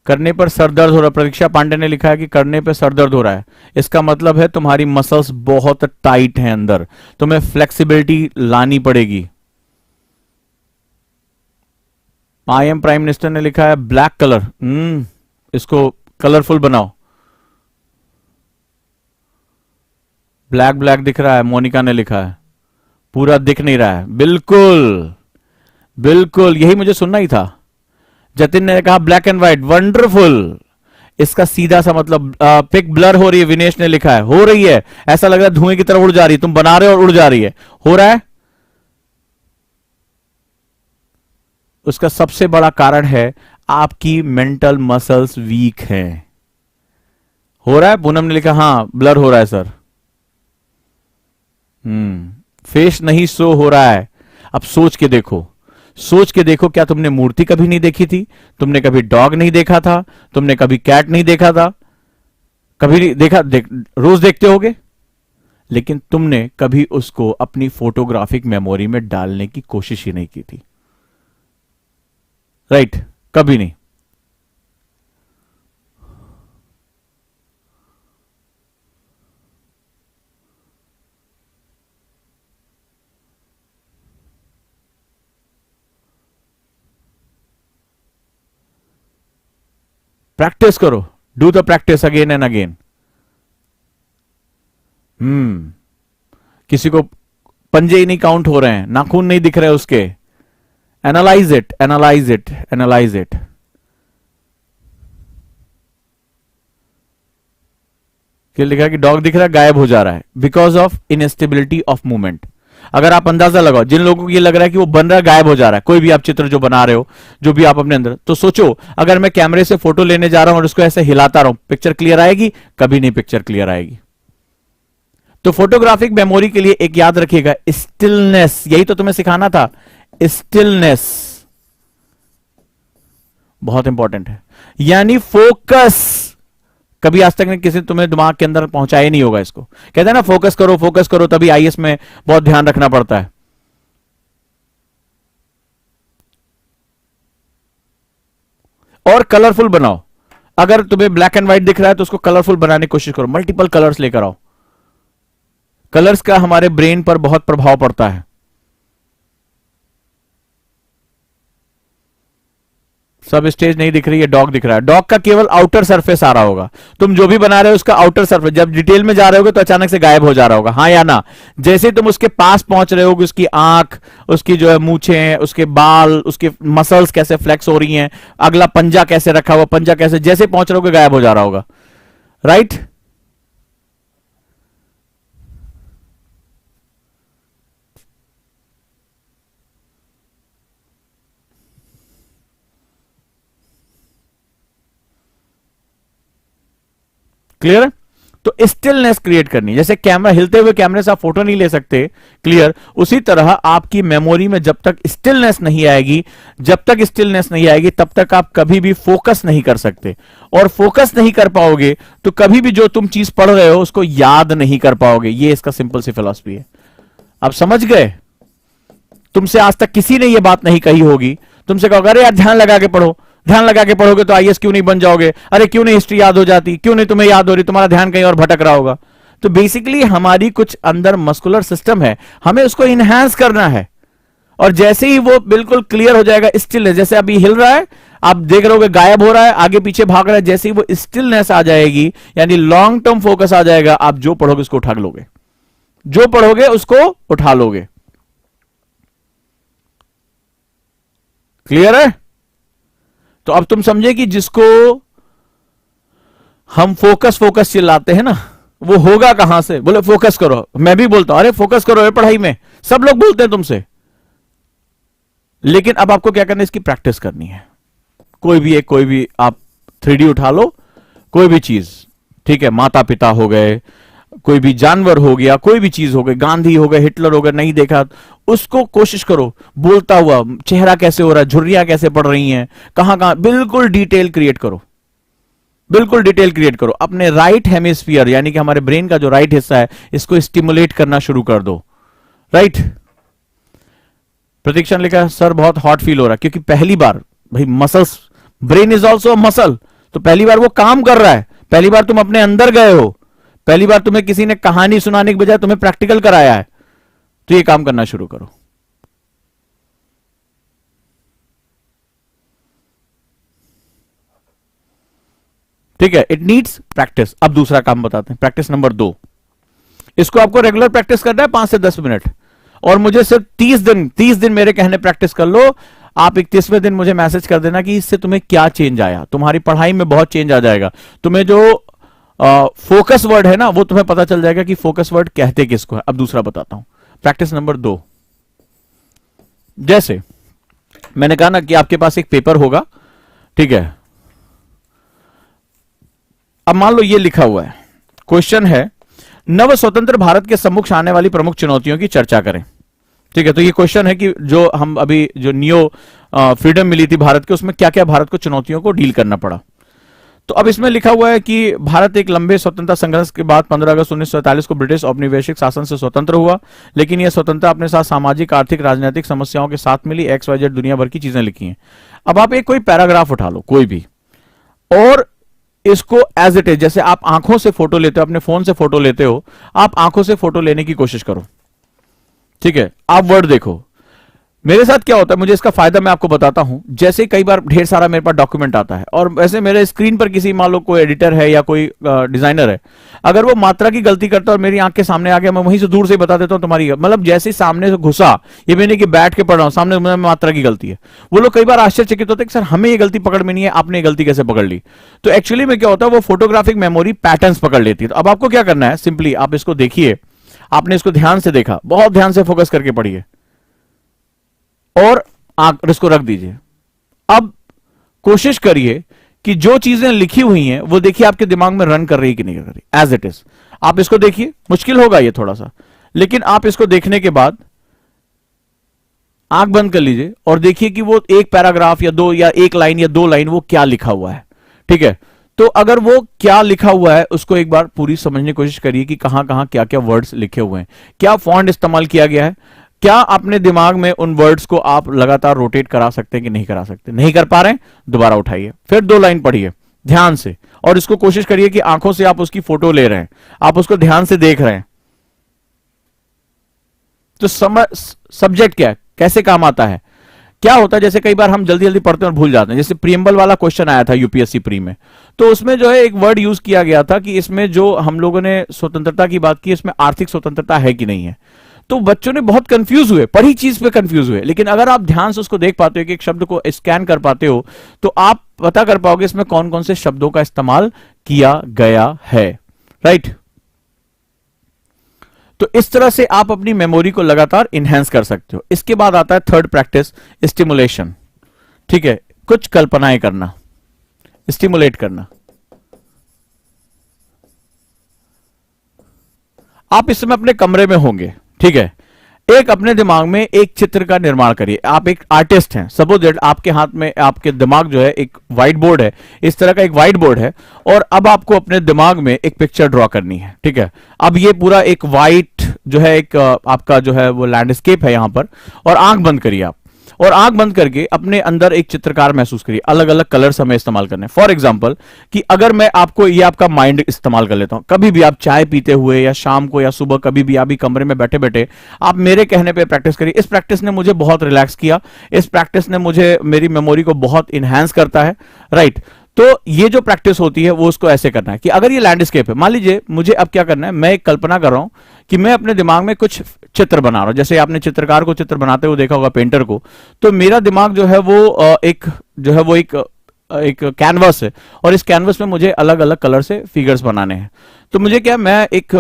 करने पर सर दर्द हो रहा है। प्रतीक्षा पांडे ने लिखा है कि करने पर सर दर्द हो रहा है, इसका मतलब है तुम्हारी मसल्स बहुत टाइट हैं अंदर, तुम्हें फ्लेक्सिबिलिटी लानी पड़ेगी। आई एम प्राइम मिनिस्टर ने लिखा है ब्लैक कलर, इसको कलरफुल बनाओ। ब्लैक ब्लैक दिख रहा है, मोनिका ने लिखा है, पूरा दिख नहीं रहा है। बिल्कुल, बिल्कुल यही मुझे सुनना ही था। जतिन ने कहा ब्लैक एंड व्हाइट, वंडरफुल। इसका सीधा सा मतलब पिक ब्लर हो रही है, विनेश ने लिखा है, हो रही है, ऐसा लग रहा है धुएं की तरफ उड़ जा रही है, तुम बना रहे हो और उड़ जा रही है, हो रहा है। उसका सबसे बड़ा कारण है आपकी मेंटल मसल्स वीक हैं। हो रहा है, पूनम ने लिखा हाँ ब्लर हो रहा है सर। फेस नहीं शो हो रहा है। अब सोच के देखो, सोच के देखो, क्या तुमने मूर्ति कभी नहीं देखी थी? तुमने कभी डॉग नहीं देखा था? तुमने कभी कैट नहीं देखा था? कभी नहीं देखा, रोज देखते होगे, लेकिन तुमने कभी उसको अपनी फोटोग्राफिक मेमोरी में डालने की कोशिश ही नहीं की थी, राइट? कभी नहीं। प्रैक्टिस करो, do the practice again and again. किसी को पंजे ही नहीं काउंट हो रहे हैं, नाखून नहीं दिख रहे उसके, analyse it, analyse it, analyse it. क्या लिखा है कि डॉग दिख रहा है, गायब हो जा रहा है, because of instability of movement. अगर आप अंदाजा लगाओ, जिन लोगों को ये लग रहा है कि वो बन रहा है, गायब हो जा रहा है, कोई भी आप चित्र जो बना रहे हो, जो भी आप अपने अंदर, तो सोचो अगर मैं कैमरे से फोटो लेने जा रहा हूं और उसको ऐसे हिलाता रहूं, पिक्चर क्लियर आएगी? कभी नहीं पिक्चर क्लियर आएगी। तो फोटोग्राफिक मेमोरी के लिए एक याद रखिएगा, स्टिलनेस, यही तो तुम्हें सिखाना था, स्टिलनेस बहुत इंपॉर्टेंट है, यानी फोकस। कभी आज तक ने किसी तुम्हें दिमाग के अंदर पहुंचाया नहीं होगा इसको। कहते हैं ना फोकस करो, तभी आईएएस में बहुत ध्यान रखना पड़ता है। और कलरफुल बनाओ, अगर तुम्हें ब्लैक एंड व्हाइट दिख रहा है तो उसको कलरफुल बनाने की कोशिश करो, मल्टीपल कलर्स लेकर आओ। कलर्स का हमारे ब्रेन पर बहुत प्रभाव पड़ता है। सब स्टेज नहीं दिख रही है, डॉग दिख रहा है, डॉग का केवल आउटर सरफेस आ रहा होगा, तुम जो भी बना रहे हो उसका आउटर सरफेस, जब डिटेल में जा रहे होगे तो अचानक से गायब हो जा रहा होगा, हाँ या ना? जैसे ही तुम उसके पास पहुंच रहे होगे, उसकी आंख, उसकी जो है मूछें, उसके बाल, उसके मसल्स कैसे फ्लेक्स हो रही हैं, अगला पंजा कैसे रखा हुआ, पंजा कैसे, जैसे पहुंच रहे होगे गायब हो जा रहा होगा, राइट? क्लियर है? तो स्टिलनेस क्रिएट करनी, जैसे कैमरा, हिलते हुए कैमरे से आप फोटो नहीं ले सकते क्लियर, उसी तरह आपकी मेमोरी में जब तक स्टिलनेस नहीं आएगी, तब तक आप कभी भी फोकस नहीं कर सकते, और फोकस नहीं कर पाओगे तो कभी भी जो तुम चीज पढ़ रहे हो उसको याद नहीं कर पाओगे। ये इसका सिंपल सी फिलॉसफी है। आप समझ गए? तुमसे आज तक किसी ने यह बात नहीं कही होगी, तुमसे कहोगे अरे यार ध्यान लगा के पढ़ो, ध्यान लगा के पढ़ोगे तो आईएएस क्यों नहीं बन जाओगे, अरे क्यों नहीं हिस्ट्री याद हो जाती, क्यों नहीं तुम्हें याद हो रही, तुम्हारा ध्यान कहीं और भटक रहा होगा। तो बेसिकली हमारी कुछ अंदर मस्कुलर सिस्टम है, हमें उसको इनहेंस करना है, और जैसे ही वो बिल्कुल क्लियर हो जाएगा, स्टिलनेस, जैसे अभी हिल रहा है आप देख रहे हो, गायब हो रहा है, आगे पीछे भाग रहा है, जैसे ही वो स्टिलनेस आ जाएगी, यानी लॉन्ग टर्म फोकस आ जाएगा, आप जो पढ़ोगे उसको उठा लोगे, जो पढ़ोगे उसको उठा लोगे। क्लियर है? तो अब तुम समझे कि जिसको हम फोकस फोकस चिल्लाते हैं ना, वो होगा कहां से? बोले फोकस करो, मैं भी बोलता हूं अरे फोकस करो ये पढ़ाई में, सब लोग बोलते हैं तुमसे, लेकिन अब आपको क्या करना है, इसकी प्रैक्टिस करनी है। कोई भी आप 3D उठा लो, कोई भी चीज, ठीक है, माता पिता हो गए, कोई भी जानवर हो गया, कोई भी चीज हो गई, गांधी हो गए, हिटलर हो गए, नहीं देखा उसको कोशिश करो, बोलता हुआ चेहरा कैसे हो रहा है, झुर्रियां कैसे पड़ रही हैं, कहां कहां, बिल्कुल डिटेल क्रिएट करो, बिल्कुल डिटेल क्रिएट करो। अपने राइट हेमिस्फीयर यानी कि हमारे ब्रेन का जो राइट हिस्सा है, इसको स्टिमुलेट करना शुरू कर दो। राइट? प्रतीक्षा ने लिखा सर बहुत हॉट फील हो रहा है, क्योंकि पहली बार भाई muscles, brain is also muscle, तो पहली बार वो काम कर रहा है, पहली बार तुम अपने अंदर गए हो, पहली बार तुम्हें किसी ने कहानी सुनाने के बजाय तुम्हें प्रैक्टिकल कराया है, तो ये काम करना शुरू करो। ठीक है, इट नीड्स प्रैक्टिस। अब दूसरा काम बताते हैं, प्रैक्टिस नंबर 2। इसको आपको रेगुलर प्रैक्टिस करना है 5 से 10 मिनट, और मुझे सिर्फ 30 दिन मेरे कहने प्रैक्टिस कर लो। आप 31वें दिन मुझे मैसेज कर देना कि इससे तुम्हें क्या चेंज आया, तुम्हारी पढ़ाई में बहुत चेंज आ जाएगा। तुम्हें जो फोकस वर्ड है ना, वो तुम्हें पता चल जाएगा कि फोकस वर्ड कहते किसको है। अब दूसरा बताता हूं, प्रैक्टिस नंबर 2। जैसे मैंने कहा ना कि आपके पास एक पेपर होगा, ठीक है, अब मान लो ये लिखा हुआ है, क्वेश्चन है नव स्वतंत्र भारत के सम्मुख आने वाली प्रमुख चुनौतियों की चर्चा करें। ठीक है, तो ये क्वेश्चन है कि जो हम अभी जो न्यू फ्रीडम मिली थी भारत के, उसमें क्या क्या भारत को चुनौतियों को डील करना पड़ा। तो अब इसमें लिखा हुआ है कि भारत एक लंबे स्वतंत्रता संघर्ष के बाद 15 अगस्त 1947 को ब्रिटिश औपनिवेशिक शासन से स्वतंत्र हुआ, लेकिन यह स्वतंत्रता अपने साथ सामाजिक, आर्थिक, राजनीतिक समस्याओं के साथ मिली। XYZ दुनिया भर की चीजें लिखी हैं। अब आप एक कोई पैराग्राफ उठा लो, कोई भी, और इसको एज इट इज, जैसे आप आंखों से फोटो लेते हो, अपने फोन से फोटो लेते हो, आप आंखों से फोटो लेने की कोशिश करो। ठीक है, आप वर्ड देखो। मेरे साथ क्या होता है, मुझे इसका फायदा मैं आपको बताता हूं। जैसे कई बार ढेर सारा मेरे पास डॉक्यूमेंट आता है, और वैसे मेरे स्क्रीन पर किसी, मान लो कोई एडिटर है या कोई डिजाइनर है, अगर वो मात्रा की गलती करता है और मेरी आंख के सामने आ गया, मैं वहीं से दूर से बता देता हूं तुम्हारी, मतलब जैसे सामने से घुसा, ये मैंने कि बैठ के पढ़ रहा हूं, सामने मात्रा की गलती है। वो लोग कई बार आश्चर्यचकित होते हैं कि सर हमें ये गलती पकड़ में नहीं है, आपने ये गलती कैसे पकड़ ली। तो एक्चुअली में क्या होता है, वो फोटोग्राफिक मेमोरी पैटर्न्स पकड़ लेती है। तो अब आपको क्या करना है, सिंपली आप इसको देखिए, आपने इसको ध्यान से देखा, बहुत ध्यान से फोकस करके पढ़िए, और इसको रख दीजिए। अब कोशिश करिए कि जो चीजें लिखी हुई हैं वो देखिए आपके दिमाग में रन कर रही कि नहीं कर रही, एज इट इज। आप इसको देखिए, मुश्किल होगा ये थोड़ा सा, लेकिन आप इसको देखने के बाद आंख बंद कर लीजिए और देखिए कि वो एक पैराग्राफ या दो, या एक लाइन या दो लाइन, वो क्या लिखा हुआ है। ठीक है, तो अगर वो क्या लिखा हुआ है उसको एक बार पूरी समझने की कोशिश करिए कि कहां कहां क्या क्या वर्ड्स लिखे हुए हैं, क्या फॉन्ट इस्तेमाल किया गया है, क्या अपने दिमाग में उन वर्ड्स को आप लगातार रोटेट करा सकते हैं कि नहीं करा सकते। नहीं कर पा रहे हैं, दोबारा उठाइए, फिर 2 लाइन पढ़िए ध्यान से, और इसको कोशिश करिए कि आंखों से आप उसकी फोटो ले रहे हैं, आप उसको ध्यान से देख रहे हैं। तो सब्जेक्ट क्या है, कैसे काम आता है, क्या होता है। जैसे कई बार हम जल्दी जल्दी पढ़ते हैं और भूल जाते हैं। जैसे प्रीएम्बल वाला क्वेश्चन आया था यूपीएससी प्री में, तो उसमें जो है एक वर्ड यूज किया गया था कि इसमें जो हम लोगों ने स्वतंत्रता की बात की, इसमें आर्थिक स्वतंत्रता है कि नहीं है। तो बच्चों ने बहुत कंफ्यूज हुए, पढ़ी चीज पे कंफ्यूज हुए, लेकिन अगर आप ध्यान से उसको देख पाते हो, कि एक शब्द को स्कैन कर पाते हो, तो आप पता कर पाओगे इसमें कौन कौन से शब्दों का इस्तेमाल किया गया है। राइट? तो इस तरह से आप अपनी मेमोरी को लगातार इनहेंस कर सकते हो। इसके बाद आता है थर्ड प्रैक्टिस, स्टिमुलेशन। ठीक है, कुछ कल्पनाएं करना, स्टिमुलेट करना। आप इस समय अपने कमरे में होंगे, ठीक है। एक अपने दिमाग में एक चित्र का निर्माण करिए। आप एक आर्टिस्ट हैं, सपोज दैट आपके हाथ में, आपके दिमाग जो है एक व्हाइट बोर्ड है, इस तरह का एक व्हाइट बोर्ड है, और अब आपको अपने दिमाग में एक पिक्चर ड्रॉ करनी है, ठीक है। अब ये पूरा एक व्हाइट जो है, एक आपका जो है वो लैंडस्केप है यहां पर, और आंख बंद करिए आप, और आंख बंद करके अपने अंदर एक चित्रकार महसूस करिए। अलग अलग कलर्स हमें इस्तेमाल करने हैं। फॉर एग्जांपल कि अगर मैं आपको ये आपका माइंड इस्तेमाल कर लेता हूं, कभी भी आप चाय पीते हुए या शाम को या सुबह कभी भी आप भी कमरे में बैठे बैठे आप मेरे कहने पे प्रैक्टिस करिए। इस प्रैक्टिस ने मुझे बहुत रिलैक्स किया, इस प्रैक्टिस ने मुझे मेरी मेमोरी को बहुत इनहैंस करता है, राइट। तो ये जो प्रैक्टिस होती है वो उसको ऐसे करना है कि अगर ये लैंडस्केप है, मान लीजिए मुझे अब क्या करना है, मैं एक कल्पना कर रहा हूं कि मैं अपने दिमाग में कुछ चित्र बना रहा हूं। जैसे आपने चित्रकार को चित्र बनाते हुए देखा होगा, पेंटर को, तो मेरा दिमाग जो है वो एक जो है वो एक कैनवस है, और इस कैनवस में मुझे अलग अलग कलर से फिगर्स बनाने हैं। तो मुझे क्या, मैं एक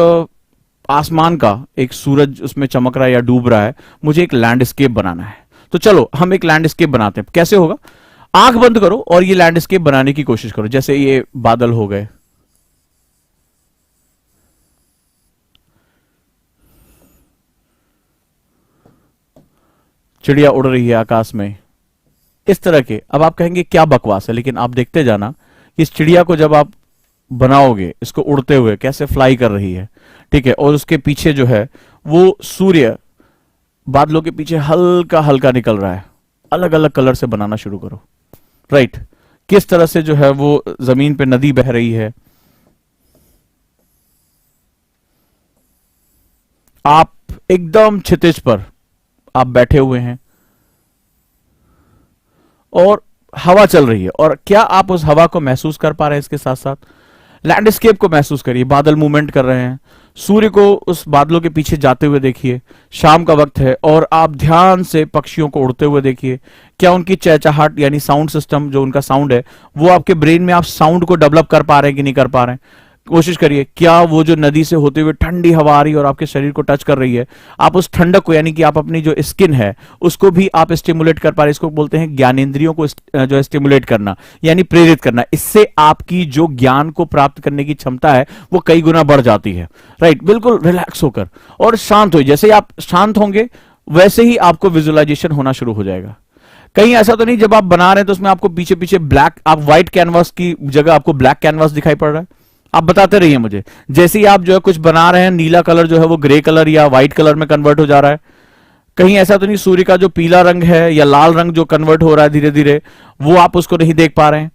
आसमान का एक सूरज उसमें चमक रहा है या डूब रहा है, मुझे एक लैंडस्केप बनाना है। तो चलो हम एक लैंडस्केप बनाते हैं। कैसे होगा? आंख बंद करो और ये लैंडस्केप बनाने की कोशिश करो। जैसे ये बादल हो गए, चिड़िया उड़ रही है आकाश में, इस तरह के। अब आप कहेंगे क्या बकवास है, लेकिन आप देखते जाना कि इस चिड़िया को जब आप बनाओगे, इसको उड़ते हुए कैसे फ्लाई कर रही है, ठीक है, और उसके पीछे जो है वो सूर्य बादलों के पीछे हल्का हल्का निकल रहा है। अलग अलग कलर से बनाना शुरू करो, राइट। किस तरह से जो है वो जमीन पे नदी बह रही है, आप एकदम क्षितिज पर आप बैठे हुए हैं और हवा चल रही है, और क्या आप उस हवा को महसूस कर पा रहे हैं? इसके साथ साथ लैंडस्केप को महसूस करिए। बादल मूवमेंट कर रहे हैं, सूर्य को उस बादलों के पीछे जाते हुए देखिए। शाम का वक्त है और आप ध्यान से पक्षियों को उड़ते हुए देखिए। क्या उनकी चहचहाट यानी साउंड सिस्टम, जो उनका साउंड है, वो आपके ब्रेन में आप साउंड को डेवलप कर पा रहे हैं कि नहीं कर पा रहे हैं? कोशिश करिए। क्या वो जो नदी से होते हुए ठंडी हवा आ रही है और आपके शरीर को टच कर रही है, आप उस ठंडक को, यानी कि आप अपनी जो स्किन है उसको भी आप स्टिमुलेट कर पा रहे हैं? इसको बोलते हैं ज्ञानेंद्रियों को जो है स्टिमुलेट करना, यानी प्रेरित करना। इससे आपकी जो ज्ञान को प्राप्त करने की क्षमता है वो कई गुना बढ़ जाती है, राइट। बिल्कुल रिलैक्स होकर और शांत हो। जैसे ही आप शांत होंगे वैसे ही आपको विजुअलाइजेशन होना शुरू हो जाएगा। कहीं ऐसा तो नहीं जब आप बना रहे हैं तो उसमें आपको पीछे पीछे ब्लैक, आप व्हाइट कैनवास की जगह आपको ब्लैक कैनवास दिखाई पड़ रहा है? आप बताते रहिए मुझे। जैसे ही आप जो है कुछ बना रहे हैं, नीला कलर जो है वो ग्रे कलर या व्हाइट कलर में कन्वर्ट हो जा रहा है। कहीं ऐसा तो नहीं सूर्य का जो पीला रंग है या लाल रंग जो कन्वर्ट हो रहा है धीरे धीरे, वो आप उसको नहीं देख पा रहे हैं?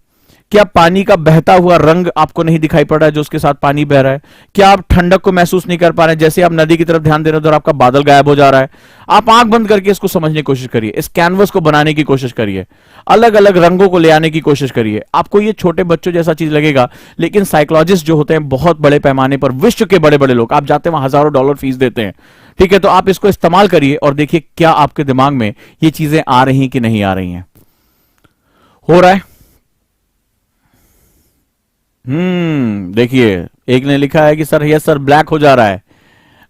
क्या पानी का बहता हुआ रंग आपको नहीं दिखाई पड़ रहा है जो उसके साथ पानी बह रहा है? क्या आप ठंडक को महसूस नहीं कर पा रहे हैं? जैसे आप नदी की तरफ ध्यान दे रहे हो और आपका बादल गायब हो जा रहा है। आप आंख बंद करके इसको समझने की कोशिश करिए, इस कैनवस को बनाने की कोशिश करिए, अलग अलग रंगों को ले आने की कोशिश करिए। आपको ये छोटे बच्चों जैसा चीज लगेगा, लेकिन साइकोलॉजिस्ट जो होते हैं बहुत बड़े पैमाने पर, विश्व के बड़े बड़े लोग, आप जाते हैं वहां हजारों डॉलर फीस देते हैं, ठीक है। तो आप इसको इस्तेमाल करिए और देखिए क्या आपके दिमाग में ये चीजें आ रही कि नहीं आ रही हैं। हो रहा है? देखिए एक ने लिखा है कि सर यस सर ब्लैक हो जा रहा है,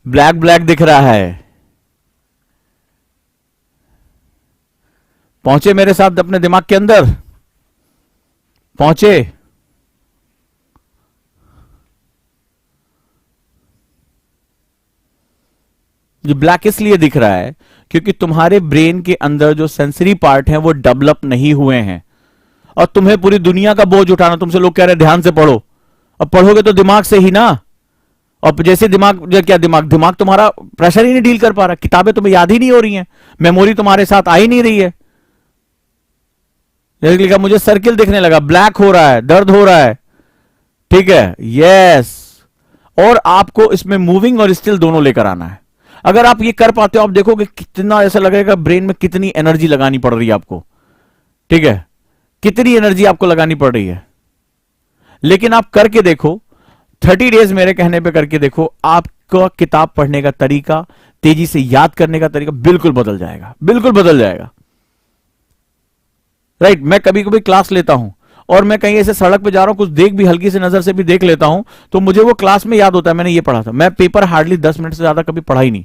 ब्लैक ब्लैक दिख रहा है। पहुंचे मेरे साथ अपने दिमाग के अंदर? पहुंचे? जो ब्लैक इसलिए दिख रहा है क्योंकि तुम्हारे ब्रेन के अंदर जो सेंसरी पार्ट हैं वो डेवलप नहीं हुए हैं, और तुम्हें पूरी दुनिया का बोझ उठाना। तुमसे लोग कह रहे हैं ध्यान से पढ़ो, अब पढ़ोगे तो दिमाग से ही ना। और जैसे दिमाग, क्या दिमाग तुम्हारा प्रेशर ही नहीं डील कर पा रहा, किताबें तुम्हें याद ही नहीं हो रही हैं, मेमोरी तुम्हारे साथ आ ही नहीं रही है। जैसे लिखा मुझे सर्किल दिखने लगा, ब्लैक हो रहा है, दर्द हो रहा है, ठीक है, यस। और आपको इसमें मूविंग और स्टिल दोनों लेकर आना है। अगर आप ये कर पाते हो, आप देखोगे कितना ऐसा लगेगा ब्रेन में कितनी एनर्जी लगानी पड़ रही है आपको, ठीक है, कितनी एनर्जी आपको लगानी पड़ रही है। लेकिन आप करके देखो, 30 डेज मेरे कहने पे करके देखो, आपका किताब पढ़ने का तरीका, तेजी से याद करने का तरीका बिल्कुल बदल जाएगा, बिल्कुल बदल जाएगा, राइट। मैं कभी कभी क्लास लेता हूं और मैं कहीं ऐसे सड़क पे जा रहा हूं, कुछ देख भी, हल्की सी नजर से भी देख लेता हूं, तो मुझे वो क्लास में याद होता है मैंने ये पढ़ा था। मैं पेपर हार्डली 10 मिनट से ज्यादा कभी पढ़ा ही नहीं,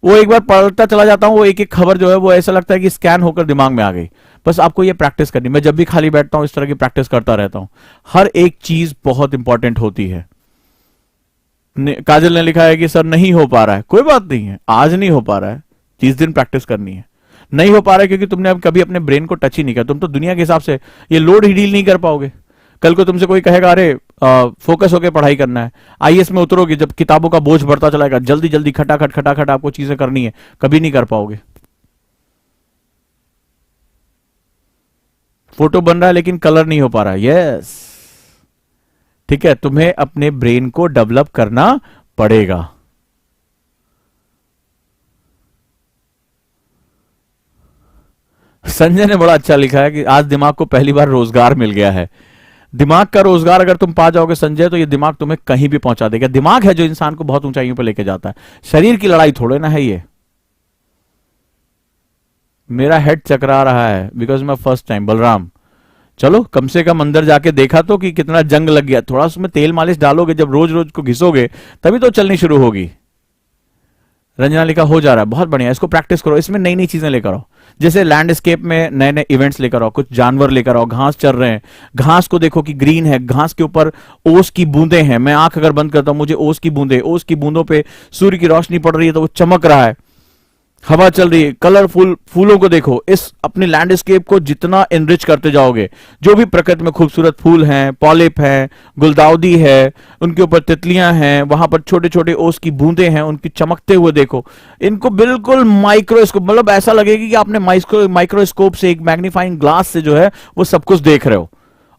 वो एक बार पढ़ता चला जाता हूं, वो एक एक खबर जो है वो ऐसा लगता है कि स्कैन होकर दिमाग में आ गई। बस आपको ये प्रैक्टिस करनी। मैं जब भी खाली बैठता हूं इस तरह की प्रैक्टिस करता रहता हूं। हर एक चीज बहुत इंपॉर्टेंट होती है। काजल ने लिखा है कि सर नहीं हो पा रहा है। कोई बात नहीं है, आज नहीं हो पा रहा है, 30 दिन प्रैक्टिस करनी है। नहीं हो पा रहा है क्योंकि तुमने अब कभी अपने ब्रेन को टच ही नहीं किया। तुम तो दुनिया के हिसाब से ये लोड ही डील नहीं कर पाओगे। कल को तुमसे कोई कहेगा अरे फोकस होकर पढ़ाई करना है, आईएएस में उतरोगे, जब किताबों का बोझ बढ़ता चलाएगा, जल्दी जल्दी खटाखट खटाखट आपको चीजें करनी है, कभी नहीं कर पाओगे। फोटो बन रहा है लेकिन कलर नहीं हो पा रहा है। यस, ठीक है, तुम्हें अपने ब्रेन को डेवलप करना पड़ेगा। संजय ने बड़ा अच्छा लिखा है कि आज दिमाग को पहली बार रोजगार मिल गया है। दिमाग का रोजगार अगर तुम पा जाओगे संजय, तो ये दिमाग तुम्हें कहीं भी पहुंचा देगा। दिमाग है जो इंसान को बहुत ऊंचाइयों पर लेके जाता है। शरीर की लड़ाई थोड़े ना है ये। मेरा हेड चकरा रहा है बिकॉज मैं फर्स्ट टाइम। बलराम, चलो कम से कम अंदर जाके देखा तो कि कितना जंग लग गया। थोड़ा उसमें तेल मालिश डालोगे, जब रोज रोज को घिसोगे तभी तो चलनी शुरू होगी। रंजना लिखा हो जा रहा है, बहुत बढ़िया। इसको प्रैक्टिस करो, इसमें नई नई चीजें लेकर आओ। जैसे लैंडस्केप में नए नए इवेंट्स लेकर आओ, कुछ जानवर लेकर आओ, घास चल रहे हैं, घास को देखो कि ग्रीन है, घास के ऊपर ओस की बूंदे हैं। मैं आंख अगर बंद करता हूं, मुझे ओस की बूंदों पे सूर्य की रोशनी पड़ रही है तो वो चमक रहा है, हवा चल रही है, कलरफुल फूलों को देखो। इस अपने लैंडस्केप को जितना एनरिच करते जाओगे, जो भी प्रकृति में खूबसूरत फूल हैं, पॉलिप हैं, गुलदाउदी है, उनके ऊपर तितलियां हैं, वहां पर छोटे छोटे ओस की बूंदे हैं, उनकी चमकते हुए देखो। इनको बिल्कुल माइक्रोस्कोप, मतलब ऐसा लगेगा कि आपने माइक्रोस्कोप से, एक मैग्नीफाइंग ग्लास से जो है वो सब कुछ देख रहे हो।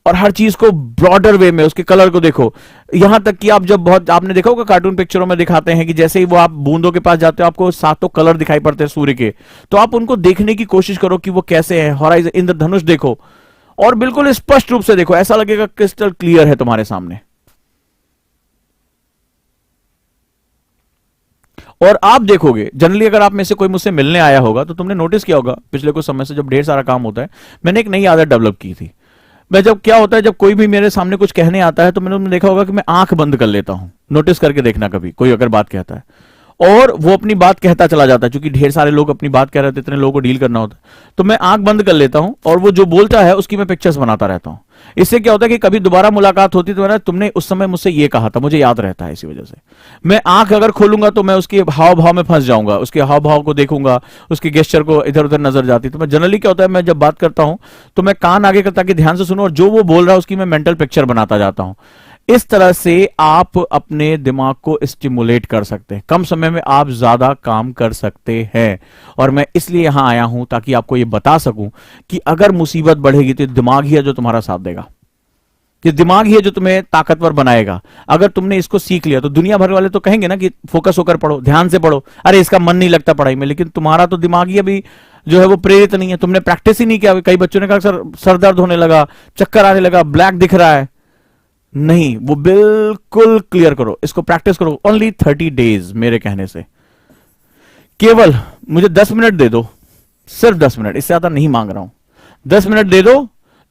और हर चीज को ब्रॉडर वे में, उसके कलर को देखो। यहां तक कि आप जब बहुत, आपने देखा होगा कार्टून पिक्चरों में दिखाते हैं कि जैसे ही वो आप बूंदों के पास जाते हो, आपको सातों कलर दिखाई पड़ते हैं सूर्य के। तो आप उनको देखने की कोशिश करो कि वो कैसे है। हॉराइजन, इंद्रधनुष देखो और बिल्कुल स्पष्ट रूप से देखो, ऐसा लगेगा क्रिस्टल क्लियर है तुम्हारे सामने। और आप देखोगे, जनरली अगर आप में से कोई मुझसे मिलने आया होगा तो तुमने नोटिस किया होगा पिछले कुछ समय से, जब ढेर सारा काम होता है, मैंने एक नई आदत डेवलप की थी। मैं जब, क्या होता है, जब कोई भी मेरे सामने कुछ कहने आता है तो मैंने देखा होगा कि मैं आंख बंद कर लेता हूं। नोटिस करके देखना, कभी कोई अगर बात कहता है और वो अपनी बात कहता चला जाता है, क्योंकि ढेर सारे लोग अपनी बात कह रहे होते, इतने लोगों को डील करना होता है, तो मैं आंख बंद कर लेता हूं और वो जो बोलता है उसकी मैं पिक्चर्स बनाता रहता हूं। इससे क्या होता है कि कभी दोबारा मुलाकात होती तो तुमने उस समय मुझसे ये कहा था, मुझे याद रहता है। इसी वजह से मैं आंख अगर खोलूंगा तो मैं उसके हाव भाव में फंस जाऊंगा, उसके हाव भाव को देखूंगा, उसके गेस्चर को इधर उधर नजर जाती। तो मैं जनरली क्या होता है, मैं जब बात करता हूं तो मैं कान आगे करता कि ध्यान से सुनो, और जो वो बोल रहा है उसकी मैं मेंटल पिक्चर बनाता जाता हूं। इस तरह से आप अपने दिमाग को स्टिमुलेट कर सकते हैं, कम समय में आप ज्यादा काम कर सकते हैं। और मैं इसलिए यहां आया हूं ताकि आपको यह बता सकूं कि अगर मुसीबत बढ़ेगी तो दिमाग ही है जो तुम्हारा साथ देगा। ये दिमाग ही है जो तुम्हें ताकतवर बनाएगा। अगर तुमने इसको सीख लिया तो दुनिया भर वाले तो कहेंगे ना कि फोकस होकर पढ़ो, ध्यान से पढ़ो, अरे इसका मन नहीं लगता पढ़ाई में, लेकिन तुम्हारा तो दिमाग ही अभी जो है वो प्रेरित नहीं है, तुमने प्रैक्टिस ही नहीं किया। कई बच्चों ने कहा सर सर दर्द होने लगा, चक्कर आने लगा, ब्लैक दिख रहा है। नहीं, वो बिल्कुल क्लियर करो, इसको प्रैक्टिस करो। ओनली 30 डेज मेरे कहने से। केवल मुझे 10 मिनट दे दो, सिर्फ 10 मिनट, इससे ज्यादा नहीं मांग रहा हूं। 10 मिनट दे दो,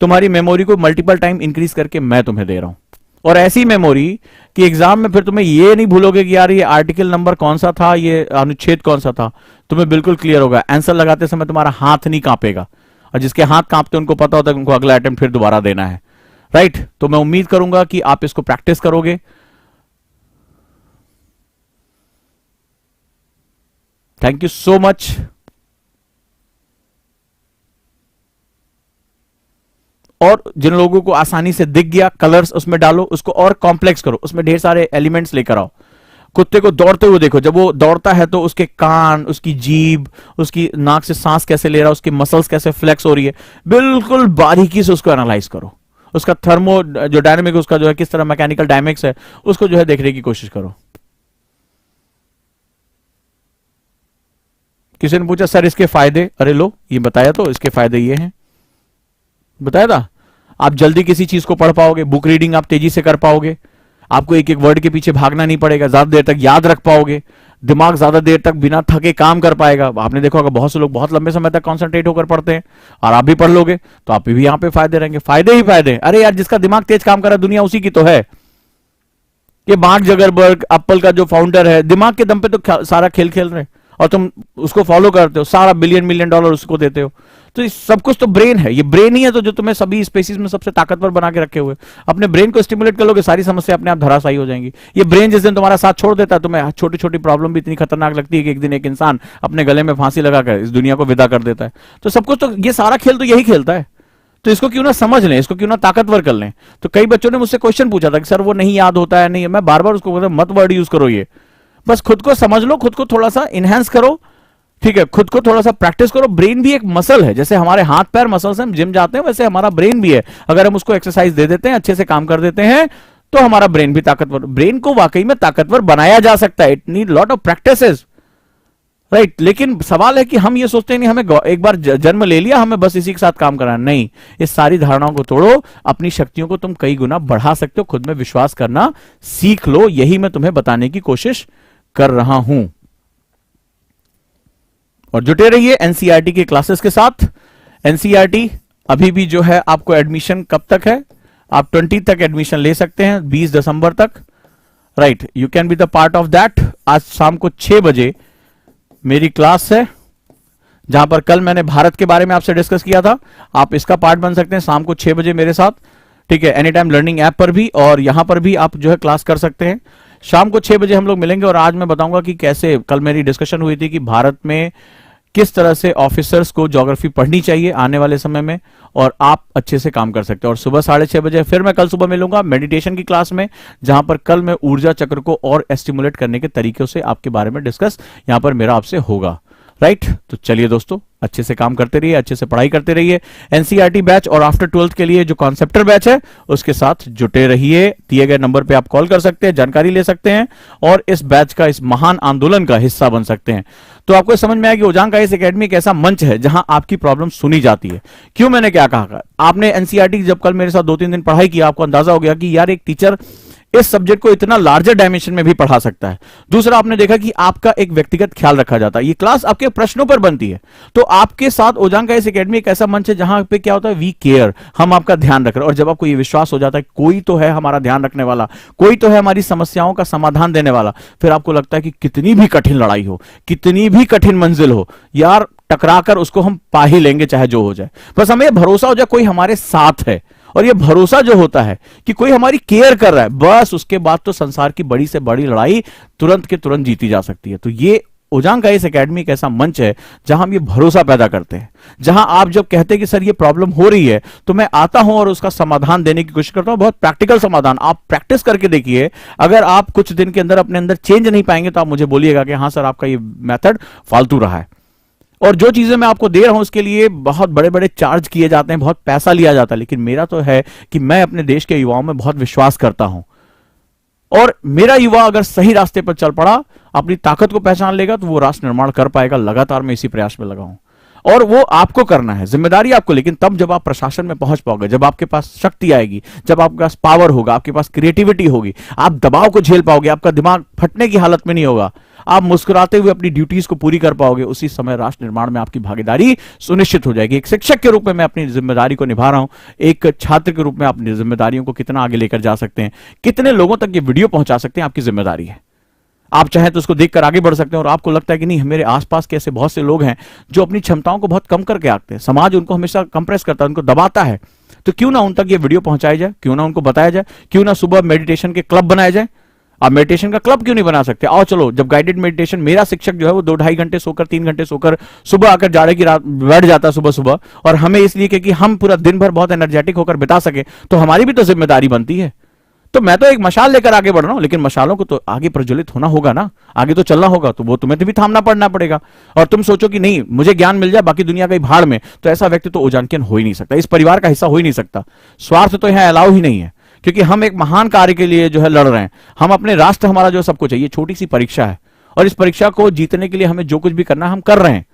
तुम्हारी मेमोरी को मल्टीपल टाइम इंक्रीज करके मैं तुम्हें दे रहा हूं। और ऐसी मेमोरी कि एग्जाम में फिर तुम्हें ये नहीं भूलोगे कि यार ये आर्टिकल नंबर कौन सा था, ये अनुच्छेद कौन सा था। तुम्हें बिल्कुल क्लियर होगा। आंसर लगाते समय तुम्हारा हाथ नहीं कांपेगा, और जिसके हाथ कांपते उनको पता होता है उनको अगला अटेम्प्ट फिर दोबारा देना है। राइट? तो मैं उम्मीद करूंगा कि आप इसको प्रैक्टिस करोगे। Thank you so much. और जिन लोगों को आसानी से दिख गया, कलर्स उसमें डालो, उसको और कॉम्प्लेक्स करो, उसमें ढेर सारे एलिमेंट्स लेकर आओ। कुत्ते को दौड़ते हुए देखो, जब वो दौड़ता है तो उसके कान, उसकी जीभ, उसकी नाक से सांस कैसे ले रहा है, उसकी मसल्स कैसे फ्लेक्स हो रही है, बिल्कुल बारीकी से उसको एनालाइज करो। उसका थर्मो जो डायनेमिक, उसका जो है किस तरह मैकेनिकल डायनेमिक्स है, उसको जो है देखने की कोशिश करो। किसी ने पूछा सर इसके फायदे, अरे लो ये बताया तो, इसके फायदे ये हैं, बताया था। आप जल्दी किसी चीज को पढ़ पाओगे, बुक रीडिंग आप तेजी से कर पाओगे, आपको एक एक वर्ड के पीछे भागना नहीं पड़ेगा, ज्यादा देर तक याद रख पाओगे, दिमाग ज्यादा देर तक बिना थके काम कर पाएगा। आपने देखा होगा बहुत से लोग बहुत लंबे समय तक कॉन्सेंट्रेट होकर पढ़ते हैं, और आप भी पढ़ लोगे तो आप भी यहाँ पे फायदे रहेंगे। फायदे ही फायदे। अरे यार, जिसका दिमाग तेज काम कर रहा है दुनिया उसी की तो है। ये मार्क जगरबर्ग, एप्पल का जो फाउंडर है, दिमाग के दम पे तो सारा खेल खेल रहे हैं, और तुम उसको फॉलो करते हो, सारा बिलियन $1 उसको देते हो। तो सब कुछ तो ब्रेन है, ये ब्रेन ही है तो जो तुम्हें सभी स्पेसीज में सबसे ताकतवर बना के रखे हुए। अपने ब्रेन को स्टिमुलेट कर लोगे, सारी समस्या अपने आप धराशायी हो जाएंगी। ये ब्रेन जिस दिन तुम्हारा साथ छोड़ देता है, तुम्हें छोटी छोटी प्रॉब्लम भी इतनी खतरनाक लगती है कि एक दिन एक इंसान अपने गले में फांसी लगाकर इस दुनिया को विदा कर देता है। तो सब कुछ तो, ये सारा खेल तो यही खेलता है। तो इसको क्यों ना समझ लें, इसको क्यों ना ताकतवर कर लें। तो कई बच्चों ने मुझसे क्वेश्चन पूछा था कि सर वो नहीं याद होता है, नहीं, मैं बार बार उसको कहता मत वर्ड यूज करो, ये बस खुद को समझ लो, खुद को थोड़ा सा इनहेंस करो, ठीक है, खुद को थोड़ा सा प्रैक्टिस करो। ब्रेन भी एक मसल है, जैसे हमारे हाथ पैर मसल से हम जिम जाते हैं, वैसे हमारा ब्रेन भी है। अगर हम उसको एक्सरसाइज दे देते हैं, अच्छे से काम कर देते हैं, तो हमारा ब्रेन भी ताकतवर, ब्रेन को वाकई में ताकतवर बनाया जा सकता है। It need lot of practices, right. लेकिन सवाल है कि हम ये सोचते हैं नहीं, हमें एक बार जन्म ले लिया, हमें बस इसी के साथ काम करना। नहीं, इस सारी धारणाओं को तोड़ो, अपनी शक्तियों को तुम कई गुना बढ़ा सकते हो, खुद में विश्वास करना सीख लो। यही मैं तुम्हें बताने की कोशिश कर रहा हूं। और जुटे रहिए एनसीईआरटी के क्लासेस के साथ। एनसीईआरटी अभी भी जो है, आपको एडमिशन कब तक है, आप 20 तक एडमिशन ले सकते हैं, 20 दिसंबर तक, right. You can be the part of that. आज शाम को 6 बजे मेरी क्लास है, जहां पर कल मैंने भारत के बारे में आपसे डिस्कस किया था। आप इसका पार्ट बन सकते हैं शाम को 6 बजे मेरे साथ, ठीक है, एनी टाइम लर्निंग ऐप पर भी, और यहां पर भी आप जो है क्लास कर सकते हैं। शाम को 6 बजे हम लोग मिलेंगे। और आज मैं बताऊंगा कि कैसे, कल मेरी डिस्कशन हुई थी कि भारत में किस तरह से ऑफिसर्स को ज्योग्राफी पढ़नी चाहिए आने वाले समय में, और आप अच्छे से काम कर सकते हैं। और सुबह 6:30 बजे फिर मैं कल सुबह मिलूंगा मेडिटेशन की क्लास में, जहां पर कल मैं ऊर्जा चक्र को और एस्टिमुलेट करने के तरीकों से आपके बारे में डिस्कस यहां पर मेरा आपसे होगा, राइट। तो चलिए दोस्तों, अच्छे से काम करते रहिए, अच्छे से पढ़ाई करते रहिए। एनसीईआरटी बैच और आफ्टर 12th के लिए जो कॉन्सेप्टर बैच है उसके साथ जुटे रहिए। दिए गए नंबर पे आप कॉल कर सकते हैं, जानकारी ले सकते हैं, और इस बैच का, इस महान आंदोलन का हिस्सा बन सकते हैं। तो आपको समझ में आया कि ओजांग आईएएस एकेडमी एक ऐसा मंच है जहां आपकी प्रॉब्लम सुनी जाती है। क्यों, मैंने क्या कहा, आपने एनसीईआरटी जब कल मेरे साथ 2-3 दिन पढ़ाई की, आपको अंदाजा हो गया कि यार एक टीचर इस सब्जेक्ट को इतना लार्जर डायमेंशन में भी पढ़ा सकता है। दूसरा, आपने देखा कि आपका एक व्यक्तिगत ख्याल रखा जाता है, ये क्लास आपके प्रश्नों पर बनती है। तो आपके साथ ओजांग आईएएस एकेडमी एक ऐसा मंच है जहां पे क्या होता है, वी केयर, हम आपका ध्यान रख रहे हैं। और जब आपको ये विश्वास हो जाता है कोई तो है हमारा ध्यान रखने वाला, कोई तो है हमारी समस्याओं का समाधान देने वाला, फिर आपको लगता है कि कितनी भी कठिन लड़ाई हो, कितनी भी कठिन मंजिल हो, यार टकराकर उसको हम पा ही लेंगे, चाहे जो हो जाए। बस हमें भरोसा हो जाए कोई हमारे साथ है, और ये भरोसा जो होता है कि कोई हमारी केयर कर रहा है, बस उसके बाद तो संसार की बड़ी से बड़ी लड़ाई तुरंत के तुरंत जीती जा सकती है। तो ये ओजांग आईएएस एकेडमी एक ऐसा मंच है जहां हम ये भरोसा पैदा करते हैं, जहां आप जब कहते हैं कि सर ये प्रॉब्लम हो रही है, तो मैं आता हूं और उसका समाधान देने की कोशिश करता हूं, बहुत प्रैक्टिकल समाधान। आप प्रैक्टिस करके देखिए, अगर आप कुछ दिन के अंदर अपने अंदर चेंज नहीं पाएंगे तो आप मुझे बोलिएगा कि हाँ सर आपका ये मेथड फालतू रहा है। और जो चीजें मैं आपको दे रहा हूं उसके लिए बहुत बड़े बड़े चार्ज किए जाते हैं, बहुत पैसा लिया जाता है, लेकिन मेरा तो है कि मैं अपने देश के युवाओं में बहुत विश्वास करता हूं। और मेरा युवा अगर सही रास्ते पर चल पड़ा, अपनी ताकत को पहचान लेगा, तो वो राष्ट्र निर्माण कर पाएगा। लगातार मैं इसी प्रयास में लगा हूं, और वो आपको करना है, जिम्मेदारी आपको। लेकिन तब जब आप प्रशासन में पहुंच पाओगे, जब आपके पास शक्ति आएगी, जब आपके पास पावर होगा, आपके पास क्रिएटिविटी होगी, आप दबाव को झेल पाओगे, आपका दिमाग फटने की हालत में नहीं होगा, आप मुस्कुराते हुए अपनी ड्यूटीज को पूरी कर पाओगे, उसी समय राष्ट्र निर्माण में आपकी भागीदारी सुनिश्चित हो जाएगी। एक शिक्षक के रूप में मैं अपनी जिम्मेदारी को निभा रहा हूं, एक छात्र के रूप में अपनी जिम्मेदारियों को कितना आगे लेकर जा सकते हैं, कितने लोगों तक ये वीडियो पहुंचा सकते हैं, आपकी जिम्मेदारी है। आप चाहें तो उसको देखकर आगे बढ़ सकते हैं। और आपको लगता है कि नहीं, मेरे आसपास के ऐसे बहुत से लोग हैं जो अपनी क्षमताओं को बहुत कम करके आते हैं, समाज उनको हमेशा कंप्रेस करता है, उनको दबाता है, तो क्यों ना उन तक ये वीडियो पहुंचाया जाए, क्यों ना उनको बताया जाए, क्यों ना सुबह मेडिटेशन के क्लब बनाया जाए। आप मेडिटेशन का क्लब क्यों नहीं बना सकते? आओ चलो, जब गाइडेड मेडिटेशन, मेरा शिक्षक जो है वो 2-2.5 घंटे सोकर, 3 घंटे सोकर सुबह आकर जाड़े की रात बैठ जाता है सुबह सुबह, और हमें इसलिए कि हम पूरा दिन भर बहुत एनर्जेटिक होकर बिता सके, तो हमारी भी तो जिम्मेदारी बनती है। तो मैं तो एक मशाल लेकर आगे बढ़ रहा हूं, लेकिन मशालों को तो आगे प्रज्वलित होना होगा ना, आगे तो चलना होगा, तो वो तुम्हें भी थामना पड़ना पड़ेगा। और तुम सोचो कि नहीं, मुझे ज्ञान मिल जाए, बाकी दुनिया का ही भाड़ में, तो ऐसा व्यक्ति तो ओजांकियन हो ही नहीं सकता, इस परिवार का हिस्सा हो ही नहीं सकता। स्वार्थ तो यहां अलाउ ही नहीं है, क्योंकि हम एक महान कार्य के लिए जो है लड़ रहे हैं। हम अपने राष्ट्र, हमारा जो सब कुछ है, ये छोटी सी परीक्षा है, और इस परीक्षा को जीतने के लिए हमें जो कुछ भी करना है हम कर रहे हैं।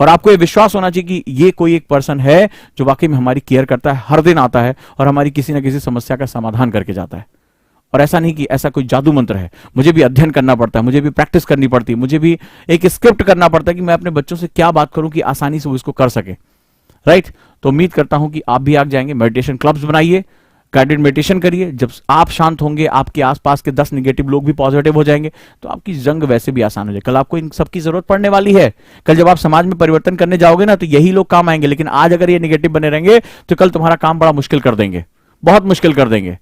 और आपको ये विश्वास होना चाहिए कि ये कोई एक पर्सन है जो वाकई में हमारी केयर करता है, हर दिन आता है और हमारी किसी ना किसी समस्या का समाधान करके जाता है। और ऐसा नहीं कि ऐसा कोई जादू मंत्र है, मुझे भी अध्ययन करना पड़ता है, मुझे भी प्रैक्टिस करनी पड़ती है, मुझे भी एक स्क्रिप्ट करना पड़ता है कि मैं अपने बच्चों से क्या बात करूं कि आसानी से वो इसको कर सके, राइट। तो उम्मीद करता हूं कि आप भी आग जाएंगे, मेडिटेशन क्लब्स बनाइए, गाइडेड मेडिटेशन करिए। जब आप शांत होंगे, आपके आसपास के 10 निगेटिव लोग भी पॉजिटिव हो जाएंगे, तो आपकी जंग वैसे भी आसान हो जाएगी। कल आपको इन सबकी जरूरत पड़ने वाली है। कल जब आप समाज में परिवर्तन करने जाओगे ना, तो यही लोग काम आएंगे। लेकिन आज अगर ये निगेटिव बने रहेंगे, तो कल तुम्हारा काम बड़ा मुश्किल कर देंगे, बहुत मुश्किल कर देंगे।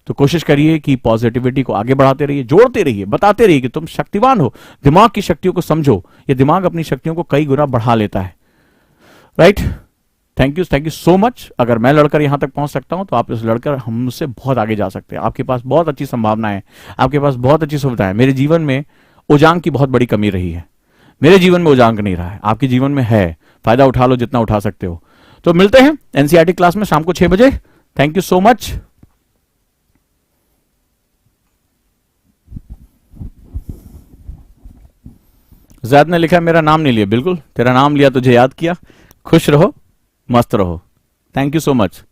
तो कोशिश करिए कि पॉजिटिविटी को आगे बढ़ाते रहिए, जोड़ते रहिए, बताते रहिए कि तुम शक्तिवान हो। दिमाग की शक्तियों को समझो, ये दिमाग अपनी शक्तियों को कई गुना बढ़ा लेता है। Right, thank you so much. अगर मैं लड़कर यहां तक पहुंच सकता हूं, तो आप इस लड़कर हम मुझसे बहुत आगे जा सकते हैं। आपके पास बहुत अच्छी संभावनाएं हैं, आपके पास बहुत अच्छी सुविधाएं। मेरे जीवन में उजांग की बहुत बड़ी कमी रही है। मेरे जीवन में उजांग नहीं रहा है, आपके जीवन में है। फायदा उठा लो जितना उठा सकते हो। तो मिलते हैं एनसीईआरटी क्लास में शाम को 6 बजे। Thank you so much. Zaid ने लिखा मेरा नाम नहीं लिया। बिल्कुल तेरा नाम लिया, तुझे याद किया। खुश रहो, मस्त रहो। Thank you so much.